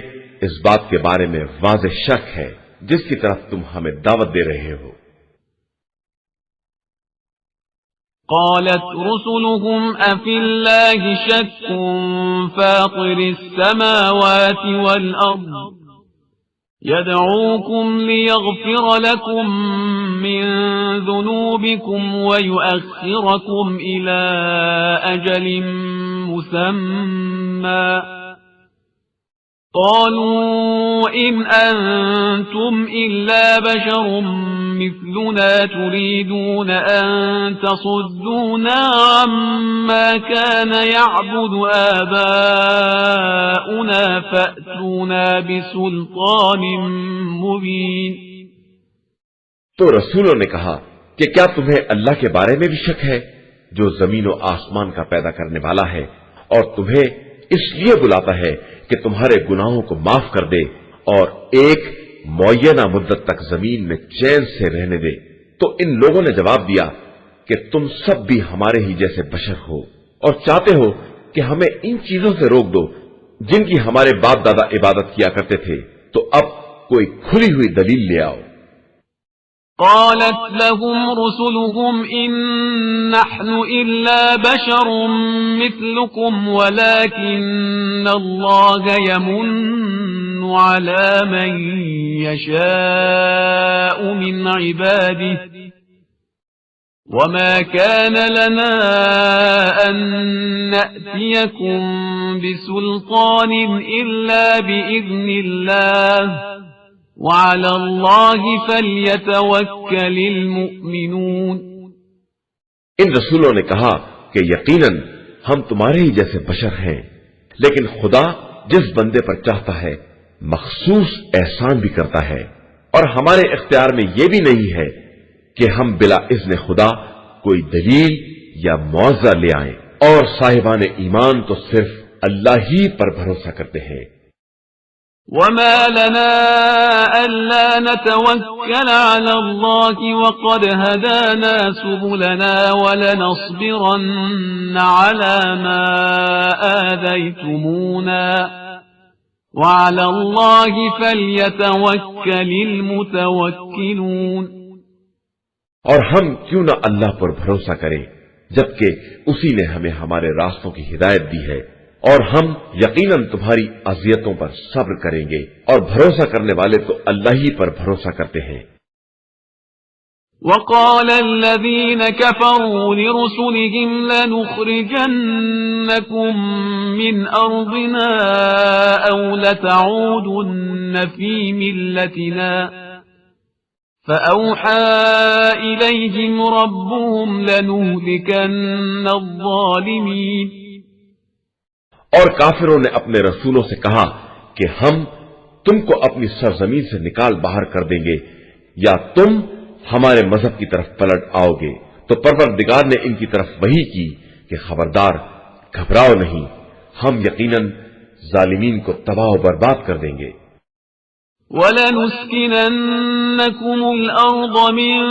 اس بات کے بارے میں واضح شک ہے جس کی طرف تم ہمیں دعوت دے رہے ہو۔ قالت رسلهم أفي الله شك فاطر السماوات والأرض يدعوكم ليغفر لكم من ذنوبكم ويؤخركم إلى أجل مسمى قالوا إن أنتم إلا بشر مثلنا تريدون أن تصدونا عما كان يعبد آباؤنا فأتونا بسلطان مبين۔ تو رسولوں نے کہا کہ کیا تمہیں اللہ کے بارے میں بھی شک ہے جو زمین و آسمان کا پیدا کرنے والا ہے اور تمہیں اس لیے بلاتا ہے کہ تمہارے گناہوں کو معاف کر دے اور ایک معینہ مدت تک زمین میں چین سے رہنے دے؟ تو ان لوگوں نے جواب دیا کہ تم سب بھی ہمارے ہی جیسے بشر ہو اور چاہتے ہو کہ ہمیں ان چیزوں سے روک دو جن کی ہمارے باپ دادا عبادت کیا کرتے تھے، تو اب کوئی کھلی ہوئی دلیل لے آؤ۔ قالت لهم رسلهم إن نحن إلا بشر مثلكم ولكن الله يمن على من يشاء من عباده وما كان لنا أن نأتيكم بسلطان إلا بإذن الله وعلى الله فليتوكل المؤمنون۔ ان رسولوں نے کہا کہ یقیناً ہم تمہارے ہی جیسے بشر ہیں، لیکن خدا جس بندے پر چاہتا ہے مخصوص احسان بھی کرتا ہے، اور ہمارے اختیار میں یہ بھی نہیں ہے کہ ہم بلا اذن خدا کوئی دلیل یا معاوضہ لے آئیں، اور صاحبان ایمان تو صرف اللہ ہی پر بھروسہ کرتے ہیں۔ وما لنا ألا نتوكل على الله وقد هدانا سبلنا ولنصبرن على ما آذيتمونا وعلى الله فليتوكل المتوكلون۔ اور ہم کیوں نہ اللہ پر بھروسہ کریں جبکہ اسی نے ہمیں ہمارے راستوں کی ہدایت دی ہے، اور ہم یقیناً تمہاری اذیتوں پر صبر کریں گے، اور بھروسہ کرنے والے تو اللہ ہی پر بھروسہ کرتے ہیں۔ وقال الذين كفروا لرسلهم لنخرجنكم من أرضنا أو لتعودن في ملتنا فأوحى إليهم ربهم لنهلكن الظالمين۔ اور کافروں نے اپنے رسولوں سے کہا کہ ہم تم کو اپنی سرزمین سے نکال باہر کر دیں گے یا تم ہمارے مذہب کی طرف پلٹ آؤ گے، تو پروردگار نے ان کی طرف وحی کی کہ خبردار، گھبراؤ نہیں، ہم یقیناً ظالمین کو تباہ و برباد کر دیں گے۔ وَلَنُسْكِنَنَّكُمُ الْأَرْضَ مِنْ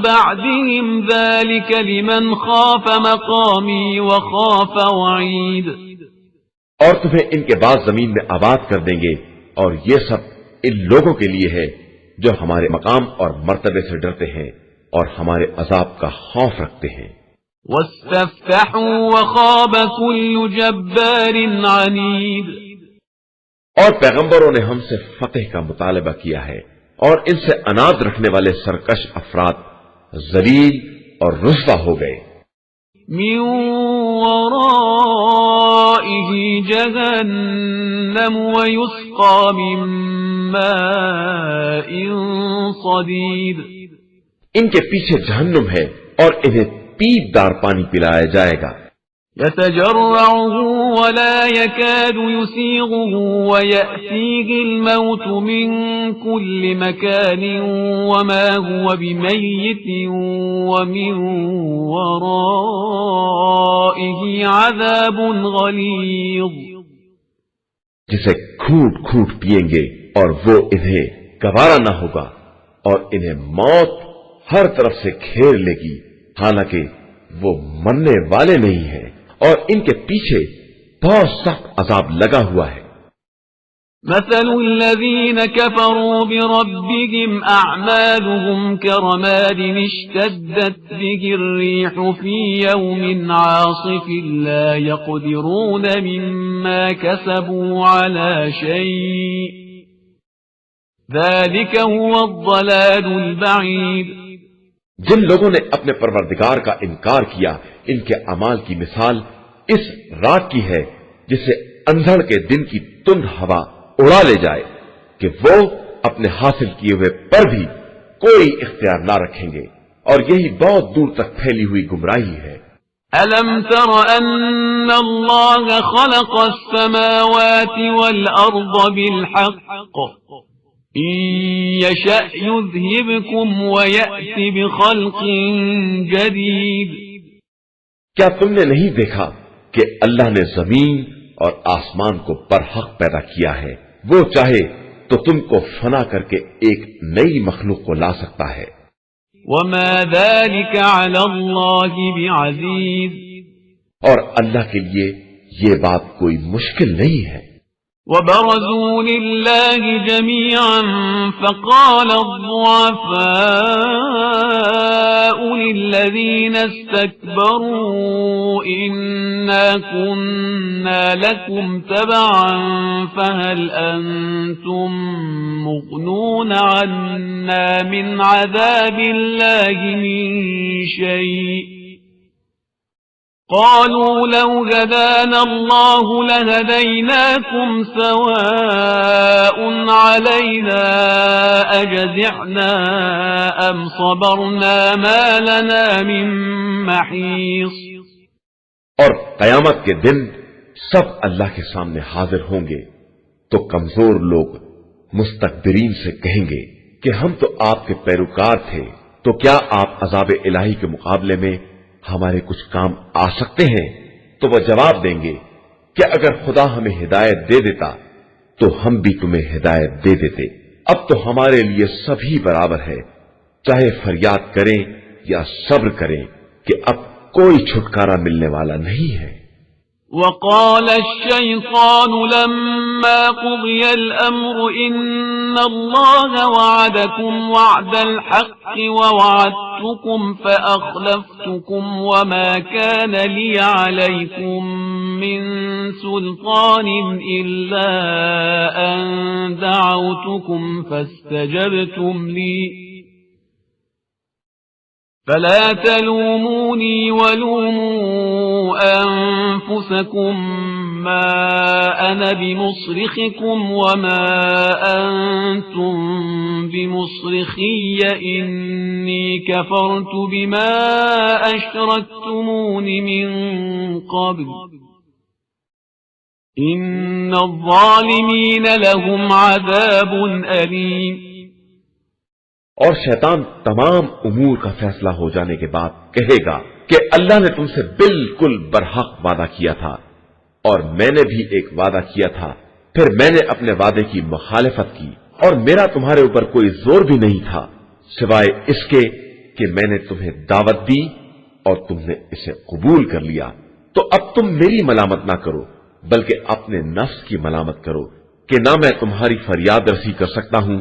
بَعْدِهِمْ ذَلِكَ لِمَنْ خَافَ مَقَامِي وَخَافَ وَعِيدِ۔ اور تمہیں ان کے بعد زمین میں آباد کر دیں گے، اور یہ سب ان لوگوں کے لیے ہے جو ہمارے مقام اور مرتبے سے ڈرتے ہیں اور ہمارے عذاب کا خوف رکھتے ہیں۔ وَاسْتَفْتَحُوا وَخَابَ كُلُّ جَبَّارٍ عَنِيدٍ۔ اور پیغمبروں نے ہم سے فتح کا مطالبہ کیا ہے، اور ان سے اناد رکھنے والے سرکش افراد ذلیل اور رسوا ہو گئے۔ من ورائه جهنم ويسقى من ماء صديد۔ ان کے پیچھے جہنم ہے اور انہیں پیپ دار پانی پلایا جائے گا۔ يتجرعه ولا يكاد يسيغه ويأتيه الموت من كل مكان وما هو بميت ومن ورائه عذاب غليظ۔ جسے گھوٹ گھوٹ پیئیں گے اور وہ انہیں گوارا نہ ہوگا، اور انہیں موت ہر طرف سے گھیر لے گی، حالانکہ وہ مرنے والے نہیں ہیں، اور ان کے پیچھے بہت سخت عذاب لگا ہوا ہے۔ مثل الذين كفروا بربهم أعمالهم كرماد اشتدت به الريح في يوم عاصف لا يقدرون مما كسبوا على شيء ذلك هو الضلال البعيد۔ جن لوگوں نے اپنے پروردگار کا انکار کیا، ان کے اعمال کی مثال اس رات کی ہے جسے اندھڑ کے دن کی تند ہوا اڑا لے جائے کہ وہ اپنے حاصل کیے ہوئے پر بھی کوئی اختیار نہ رکھیں گے، اور یہی بہت دور تک پھیلی ہوئی گمراہی ہے۔ أَلَمْ تَرَ أَنَّ اللَّهَ خَلَقَ السَّمَاوَاتِ وَالْأَرْضَ بِالْحَقِّ إِن يَشَأْ يُذْهِبْكُمْ وَيَأْتِ بِخَلْقٍ جَدِيدٍ۔ کیا تم نے نہیں دیکھا کہ اللہ نے زمین اور آسمان کو برحق پیدا کیا ہے؟ وہ چاہے تو تم کو فنا کر کے ایک نئی مخلوق کو لا سکتا ہے۔ وَمَا ذَلِكَ عَلَى اللَّهِ بِعَزِيزٍ۔ اور اللہ کے لیے یہ بات کوئی مشکل نہیں ہے۔ وَبَرَزُوا لِلَّهِ جَمِيعًا فَقَالَ الضُّعَفَاءُ لِلَّذِينَ اسْتَكْبَرُوا إِنَّا كُنَّا لَكُمْ تَبَعًا فَهَلْ أَنْتُمْ مُغْنُونَ عَنَّا مِنْ عَذَابِ اللَّهِ مِنْ شَيْءٍ قالوا لو هدانا الله لهديناكم سواء علينا أجزعنا أم صبرنا ما لنا من محيص۔ اور قیامت کے دن سب اللہ کے سامنے حاضر ہوں گے تو کمزور لوگ مستکبرین سے کہیں گے کہ ہم تو آپ کے پیروکار تھے، تو کیا آپ عذاب الہی کے مقابلے میں ہمارے کچھ کام آ سکتے ہیں؟ تو وہ جواب دیں گے کہ اگر خدا ہمیں ہدایت دے دیتا تو ہم بھی تمہیں ہدایت دے دیتے۔ اب تو ہمارے لیے سبھی برابر ہے، چاہے فریاد کریں یا صبر کریں کہ اب کوئی چھٹکارا ملنے والا نہیں ہے۔ وقال الشيطان لما قضي الأمر إن الله وعدكم وعد الحق ووعدتكم فأخلفتكم وما كان لي عليكم من سلطان إلا أن دعوتكم فاستجبتم لي فلا تلوموني ولوموا أنفسكم ما أنا بمصرخكم وما أنتم بمصرخي إني كفرت بما أشركتمون من قبل إن الظالمين لهم عذاب أليم۔ اور شیطان تمام امور کا فیصلہ ہو جانے کے بعد کہے گا کہ اللہ نے تم سے بالکل برحق وعدہ کیا تھا اور میں نے بھی ایک وعدہ کیا تھا، پھر میں نے اپنے وعدے کی مخالفت کی اور میرا تمہارے اوپر کوئی زور بھی نہیں تھا سوائے اس کے کہ میں نے تمہیں دعوت دی اور تم نے اسے قبول کر لیا۔ تو اب تم میری ملامت نہ کرو بلکہ اپنے نفس کی ملامت کرو کہ نہ میں تمہاری فریاد رسی کر سکتا ہوں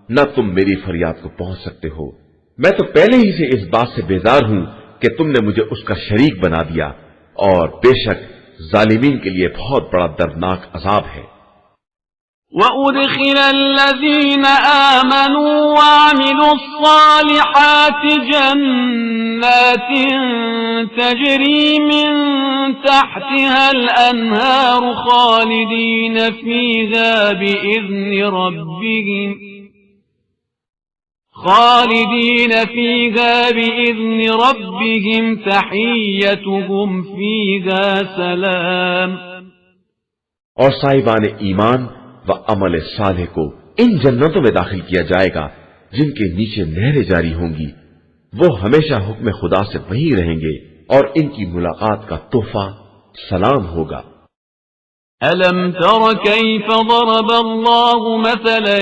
نہ تم میری فریاد کو پہنچ سکتے ہو۔ میں تو پہلے ہی سے اس بات سے بیزار ہوں کہ تم نے مجھے اس کا شریک بنا دیا، اور بے شک ظالمین کے لیے بہت بڑا دردناک عذاب ہے۔ وَأُدْخِلَ الَّذِينَ آمَنُوا وَعَمِلُوا الصَّالِحَاتِ جَنَّاتٍ تَجْرِي مِن تَحْتِهَا الْأَنْهَارُ خَالِدِينَ فِيهَا بِإِذْنِ رَبِّهِمْ تَحِيَّتُهُمْ فِيهَا سَلَامٌ۔ اور صاحبان ایمان و عمل صالح کو ان جنتوں میں داخل کیا جائے گا جن کے نیچے نہریں جاری ہوں گی، وہ ہمیشہ حکم خدا سے وہیں رہیں گے اور ان کی ملاقات کا تحفہ سلام ہوگا۔ أَلَمْ تَرَ كَيْفَ ضَرَبَ اللَّهُ مَثَلًا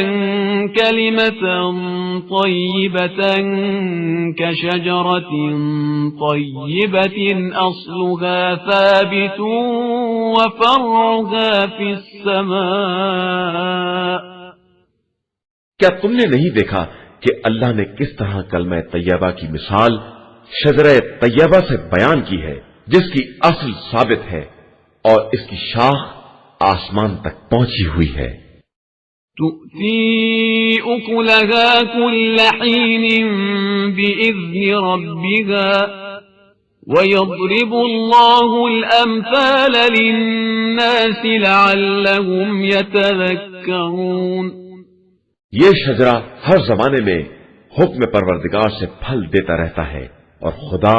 كَلِمَةً طَيِّبَةً كَشَجَرَةٍ طَيِّبَةٍ أَصْلُهَا ثَابِتٌ وَفَرْعُهَا فِي السَّمَاءِ۔ کیا تم نے نہیں دیکھا کہ اللہ نے کس طرح کلمہ طیبہ کی مثال شجرہ طیبہ سے بیان کی ہے، جس کی اصل ثابت ہے اور اس کی شاخ آسمان تک پہنچی ہوئی ہے۔ تُؤْتِي أُكُلَهَا كُلَّ حِينٍ بِإِذْنِ رَبِّهَا وَيَضْرِبُ اللَّهُ الْأَمْثَالَ لِلنَّاسِ لَعَلَّهُمْ يَتَذَكَّرُونَ۔ یہ شجرہ ہر زمانے میں حکم پروردگار سے پھل دیتا رہتا ہے اور خدا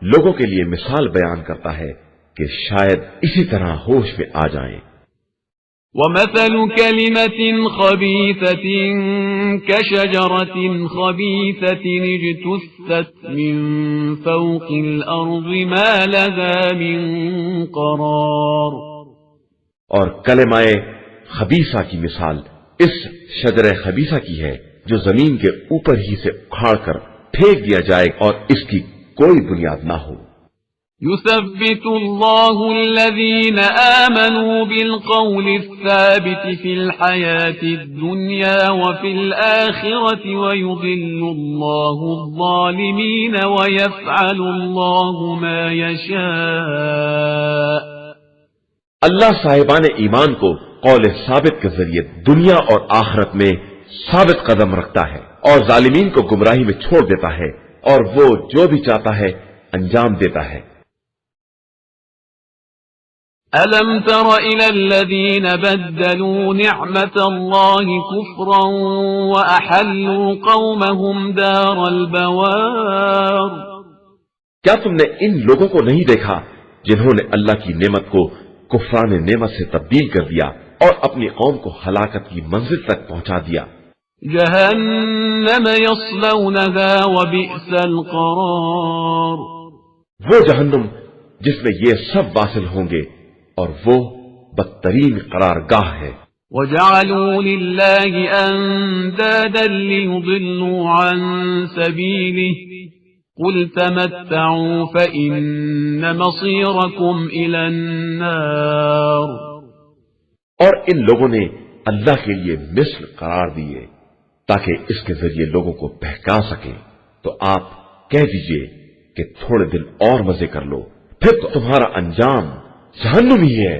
لوگوں کے لیے مثال بیان کرتا ہے کہ شاید اسی طرح ہوش میں آ جائیں۔ وَمَثَلُ كَلِمَةٍ خَبِيثَةٍ كَشَجَرَةٍ خَبِيثَةٍ اجْتُثَّتْ مِنْ فَوْقِ الْأَرْضِ مَا لَهَا مِنْ قَرَارٍ۔ اور کلمہ خبیثہ کی مثال اس شجرہ خبیثہ کی ہے جو زمین کے اوپر ہی سے اکھاڑ کر پھینک دیا جائے اور اس کی کوئی بنیاد نہ ہو۔ يثبت الله الذين آمنوا بالقول الثابت في الحياة الدنيا وفي الآخرة ويضل الله الظالمين ويفعل الله ما يشاء۔ اللہ صاحبان ایمان کو قول ثابت کے ذریعے دنیا اور آخرت میں ثابت قدم رکھتا ہے اور ظالمین کو گمراہی میں چھوڑ دیتا ہے اور وہ جو بھی چاہتا ہے انجام دیتا ہے۔ أَلَمْ تَرَ إِلَى الَّذِينَ بَدَّلُوا نِعْمَةَ اللَّهِ كُفْرًا وَأَحَلُّوا قَوْمَهُمْ دَارَ الْبَوَارِ۔ کیا تم نے ان لوگوں کو نہیں دیکھا جنہوں نے اللہ کی نعمت کو کفران نعمت سے تبدیل کر دیا اور اپنی قوم کو ہلاکت کی منزل تک پہنچا دیا؟ جہنم یصلونها وبئس القرار۔ وہ جہنم جس میں یہ سب واصل ہوں گے اور وہ بدترین قرارگاہ ہے۔ وجعلوا لله أندادا ليضلوا عن سبيله قل تمتعوا فإن مصيركم إلى النار۔ اور ان لوگوں نے اللہ کے لیے مثل قرار دیے تاکہ اس کے ذریعے لوگوں کو بہکا سکیں، تو آپ کہہ دیجئے کہ تھوڑے دن اور مزے کر لو، پھر تو تمہارا انجام جہنم ہی ہے۔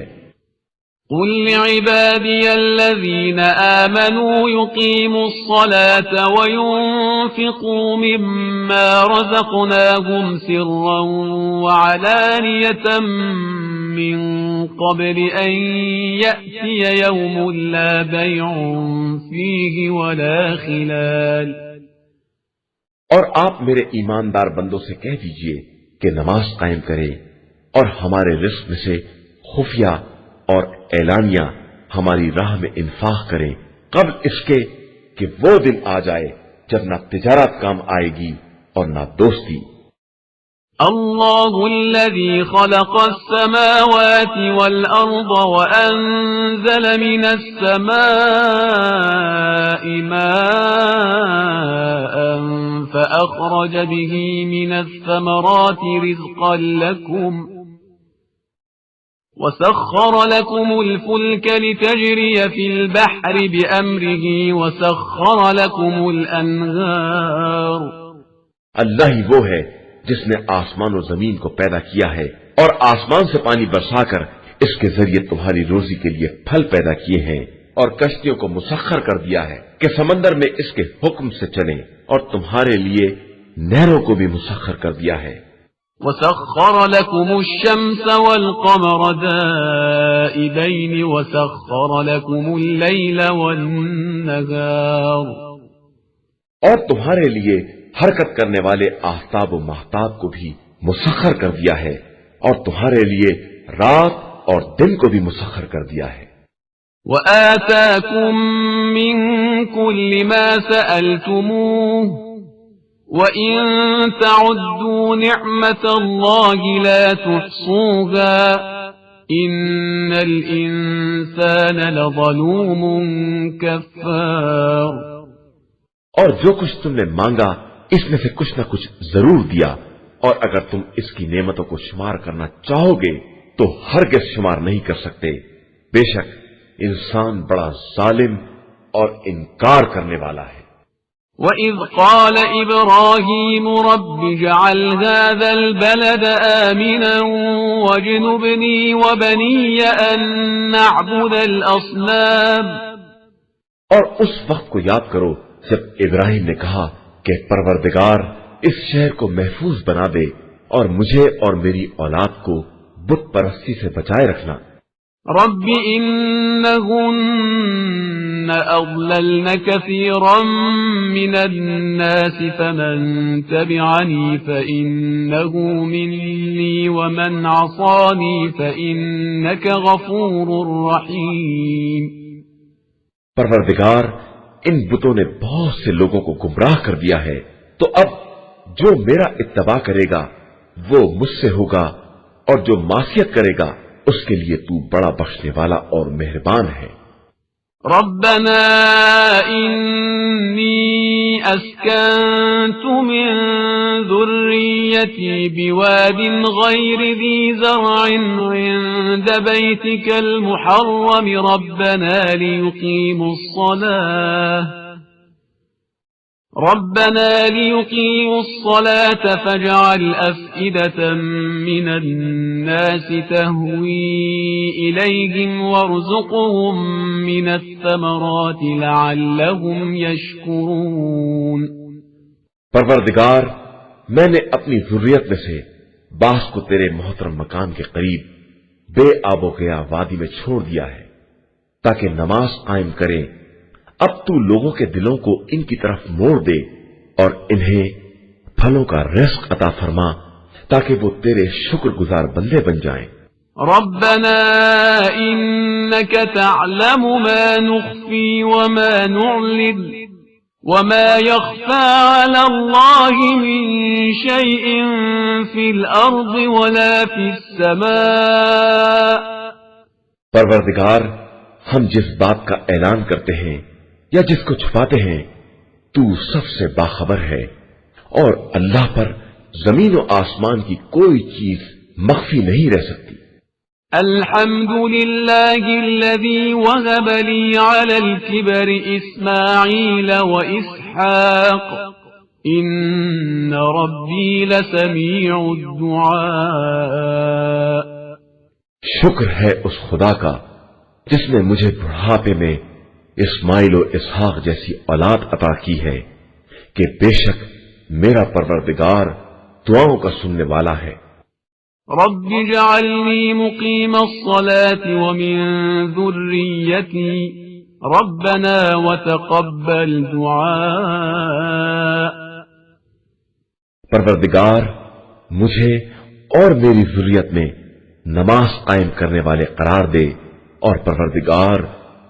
قل لعبادي الذين آمنوا يقيموا الصلاة وينفقوا مما رزقناهم سرا وعلانية من قبل أن يأتي يوم لا بيع فيه ولا خلال۔ اور آپ میرے ایماندار بندوں سے کہہ دیجئے کہ نماز قائم کرے اور ہمارے رزق میں سے خفیہ اور اعلانیہ ہماری راہ میں انفاق کریں قبل اس کے کہ وہ دن آ جائے جب نہ تجارت کام آئے گی اور نہ دوستی۔ الله الذي خلق السماوات والأرض وأنزل من السماء ماء فأخرج به من الثمرات رزقا لكم وسخر لكم الفلك لتجري في البحر بأمره وسخر لكم الأنهار۔ اللہ ہی وہ ہے جس نے آسمان و زمین کو پیدا کیا ہے اور آسمان سے پانی برسا کر اس کے ذریعے تمہاری روزی کے لیے پھل پیدا کیے ہیں، اور کشتیوں کو مسخر کر دیا ہے کہ سمندر میں اس کے حکم سے چلیں، اور تمہارے لیے نہروں کو بھی مسخر کر دیا ہے۔ وسخر لكم الشمس والقمر دائبين وسخر لكم الليل والنهار۔ اور تمہارے لیے حرکت کرنے والے آفتاب و مہتاب کو بھی مسخر کر دیا ہے، اور تمہارے لیے رات اور دن کو بھی مسخر کر دیا ہے۔ وآتاكم من كل ما سألتموه وإن تعدوا نعمة الله لا تحصوها إن الإنسان لظلوم كفار۔ اور جو کچھ تم نے مانگا اس میں سے کچھ نہ کچھ ضرور دیا، اور اگر تم اس کی نعمتوں کو شمار کرنا چاہو گے تو ہرگز شمار نہیں کر سکتے۔ بے شک انسان بڑا ظالم اور انکار کرنے والا ہے۔ وَإِذْ قَالَ إِبْرَاهِيمُ رَبِّ اجْعَلْ هَذَا الْبَلَدَ آمِنًا وَاجْنُبْنِي وَبَنِيَّ أَن نَّعْبُدَ الْأَصْنَامَ۔ اور اس وقت کو یاد کرو جب ابراہیم نے کہا کہ پروردگار اس شہر کو محفوظ بنا دے اور مجھے اور میری اولاد کو بت پرستی سے بچائے رکھنا۔ رب إنهن أضللن كثيرا من الناس فمن تبعني فإنه مني ومن عصاني فإنك غفور رحيم۔ پروردگار ان بتوں نے بہت سے لوگوں کو گمراہ کر دیا ہے، تو اب جو میرا اتباع کرے گا وہ مجھ سے ہوگا، اور جو معصیت کرے گا اس کے لیے تو بڑا بخشنے والا اور مہربان ہے۔ ربنا إني أسكنت من ذريتي بواد غير ذي زرع عند بيتك المحرم ربنا ليقيموا الصلاة فاجعل أفئدة من الناس تهوي إليهم وارزقهم من الثمرات لعلهم يشكرون۔ پروردگار میں نے اپنی ذریت میں سے بعض کو تیرے محترم مکان کے قریب بے آب و گیا وادی میں چھوڑ دیا ہے تاکہ نماز قائم کریں۔ اب تو لوگوں کے دلوں کو ان کی طرف موڑ دے اور انہیں پھلوں کا رزق عطا فرما تاکہ وہ تیرے شکر گزار بندے بن جائیں۔ ربنا إنك تعلم ما نخفي وما نعلن وما يخفى على الله من شيء في الأرض ولا في السماء۔ پروردگار ہم جس بات کا اعلان کرتے ہیں یا جس کو چھپاتے ہیں تو سب سے باخبر ہے، اور اللہ پر زمین و آسمان کی کوئی چیز مخفی نہیں رہ سکتی۔ الحمد لله الذي وهب لي على الكبر إسماعيل وإسحاق إن ربي لسميع الدعاء۔ شکر ہے اس خدا کا جس نے مجھے بڑھاپے میں اسماعیل و اسحاق جیسی اولاد عطا کی ہے کہ بے شک میرا پروردگار دعاؤں کا سننے والا ہے۔ رب اجعلني مقيم الصلاة ومن ذريتي ربنا وتقبل دعاء۔ پروردگار مجھے اور میری ذریت میں نماز قائم کرنے والے قرار دے، اور پروردگار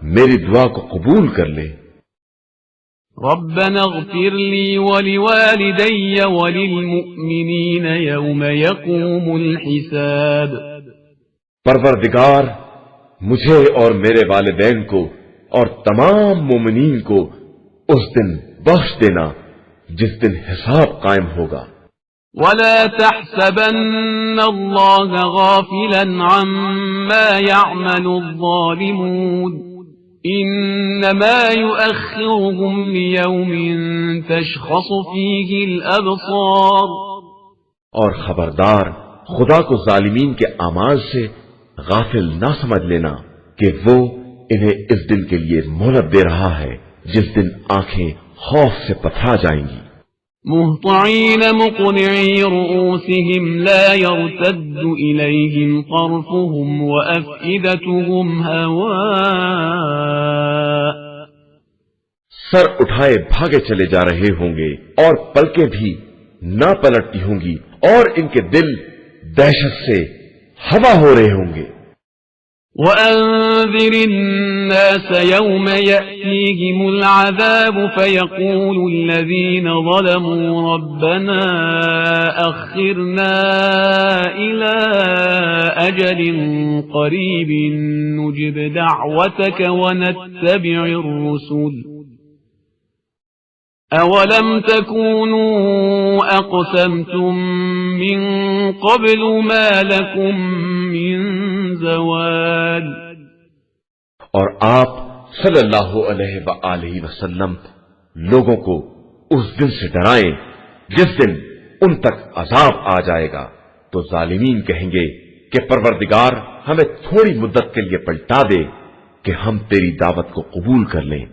میری دعا کو قبول کر لے۔ ربنا اغفر لي ولوالدي وللمؤمنين يوم يقوم الحساب۔ پروردگار مجھے اور میرے والدین کو اور تمام مومنین کو اس دن بخش دینا جس دن حساب قائم ہوگا۔ ولا تحسبن الله غافلا عما يعمل الظالمون إنما يؤخرهم ليوم تشخص فيه الأبصار۔ اور خبردار خدا کو ظالمین کے اعمال سے غافل نہ سمجھ لینا کہ وہ انہیں اس دن کے لیے مہلت دے رہا ہے جس دن آنکھیں خوف سے پتھرا جائیں گی۔ مهطعين مقنعي رؤوسهم لا يرتد إليهم طرفهم وأفئدتهم هواء۔ سر اٹھائے بھاگے چلے جا رہے ہوں گے اور پلکیں بھی نہ پلٹتی ہوں گی، اور ان کے دل دہشت سے ہوا ہو رہے ہوں گے۔ وأنذر الناس يوم يأتيهم العذاب فيقول الذين ظلموا ربنا أخرنا إلى أجل قريب نجب دعوتك ونتبع الرسل أولم تكونوا أقسمتم من قبل ما لكم من زوال۔ اور آپ صلی اللہ علیہ وآلہ وسلم لوگوں کو اس دن سے ڈرائیں جس دن ان تک عذاب آ جائے گا، تو ظالمین کہیں گے کہ پروردگار ہمیں تھوڑی مدت کے لیے پلٹا دے کہ ہم تیری دعوت کو قبول کر لیں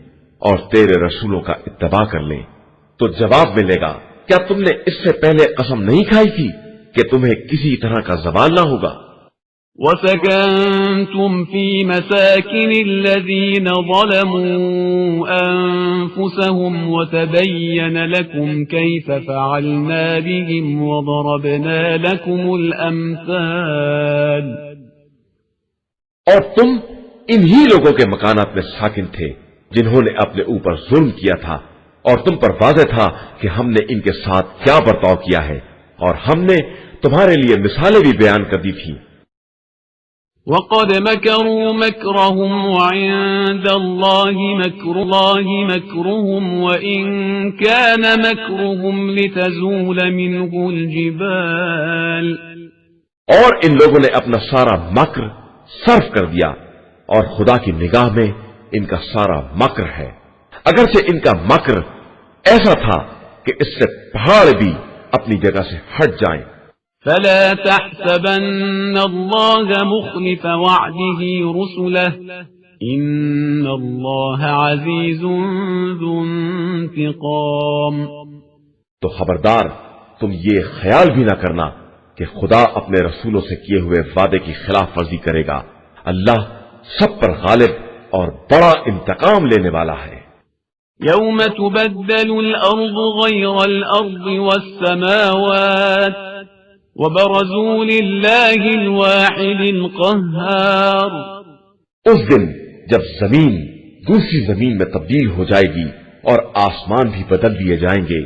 اور تیرے رسولوں کا اتباع کر لیں۔ تو جواب ملے گا، کیا تم نے اس سے پہلے قسم نہیں کھائی تھی کہ تمہیں کسی طرح کا زوال نہ ہوگا؟ وَسَكَنْتُمْ فِي مَسَاكِنِ الَّذِينَ ظَلَمُوا أَنفُسَهُمْ وَتَبَيَّنَ لَكُمْ كَيْفَ فَعَلْنَا بِهِمْ وَضَرَبْنَا لَكُمُ الْأَمْثَالَ۔ اور تم انہی لوگوں کے مکانات میں ساکن تھے جنہوں نے اپنے اوپر ظلم کیا تھا، اور تم پر واضح تھا کہ ہم نے ان کے ساتھ کیا برتاؤ کیا ہے، اور ہم نے تمہارے لیے مثالیں بھی بیان کر دی تھیں۔ وَقَدْ مَكَرُوا مَكْرَهُمْ وَعِندَ اللَّهِ مَكْرُهُمْ وَإِنْ كَانَ مَكْرُهُمْ لِتَزُولَ مِنْهُ الْجِبَالُ۔ اور ان لوگوں نے اپنا سارا مکر صرف کر دیا، اور خدا کی نگاہ میں ان کا سارا مکر ہے، اگرچہ ان کا مکر ایسا تھا کہ اس سے پہاڑ بھی اپنی جگہ سے ہٹ جائیں۔ فلا تحسبن الله مخلف وعده رسله إن الله عزيز ذو انتقام۔ تو خبردار تم یہ خیال بھی نہ کرنا کہ خدا اپنے رسولوں سے کیے ہوئے وعدے کی خلاف ورزی کرے گا، اللہ سب پر غالب اور بڑا انتقام لینے والا ہے۔ يوم تبدل الأرض غير الأرض والسماوات وبرزوا لله الواحد القهار۔ اس دن جب زمین دوسری زمین میں تبدیل ہو جائے گی اور آسمان بھی بدل دیے جائیں گے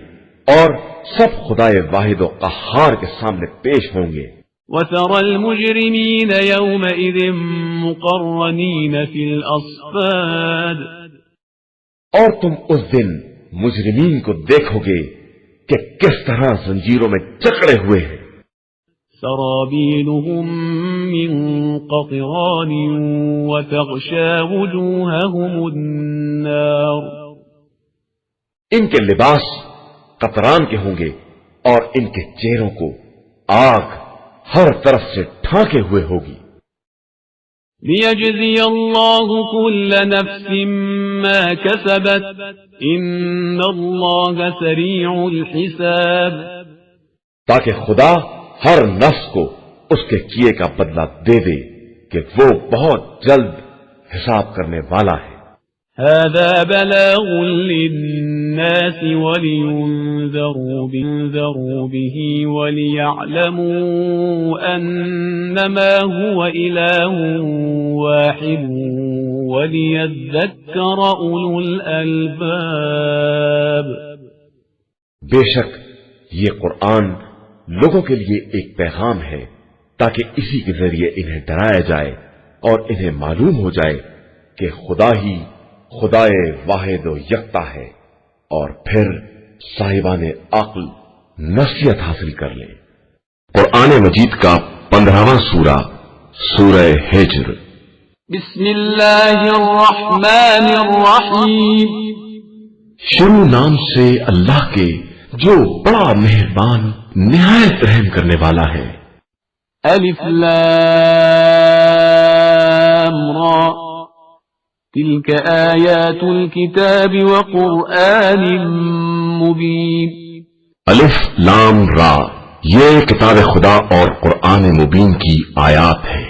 اور سب خدائے واحد و قہار کے سامنے پیش ہوں گے۔ وترى المجرمين يومئذ مقرنين في الأصفاد اور تم اس دن مجرمین کو دیکھو گے کہ کس طرح زنجیروں میں جکڑے ہوئے ہیں. سرابيلهم من قطران وتغشى وجوههم النار. ان کے لباس قطران کے ہوں گے اور ان کے چہروں کو آگ ہر طرف سے ڈھانکے ہوئے ہوگی. ليجزي الله كل نفس ما كسبت إن الله سريع الحساب. تاکہ خدا ہر نفس کو اس کے کیے کا بدلہ دے دے کہ وہ بہت جلد حساب کرنے والا ہے. هذا بلاغ للناس ولينذروا به وليعلموا أنما هو إله واحد وليذكر أولو الألباب. بے شک یہ قرآن لوگوں کے لیے ایک پیغام ہے تاکہ اسی کے ذریعے انہیں ڈرایا جائے اور انہیں معلوم ہو جائے کہ خدا ہی خدائے واحد و یکتا ہے، اور پھر صاحبان عقل نصیحت حاصل کر لیں. قرآن مجید کا 15واں سورہ سورہ ہجر. بسم اللہ الرحمن الرحیم. شروع نام سے اللہ کے جو بڑا مہربان نہایت رحم کرنے والا ہے. الف لام را تلك آیات الكتاب وقرآن مبین. الف لام را، یہ کتاب خدا اور قرآن مبین کی آیات ہے.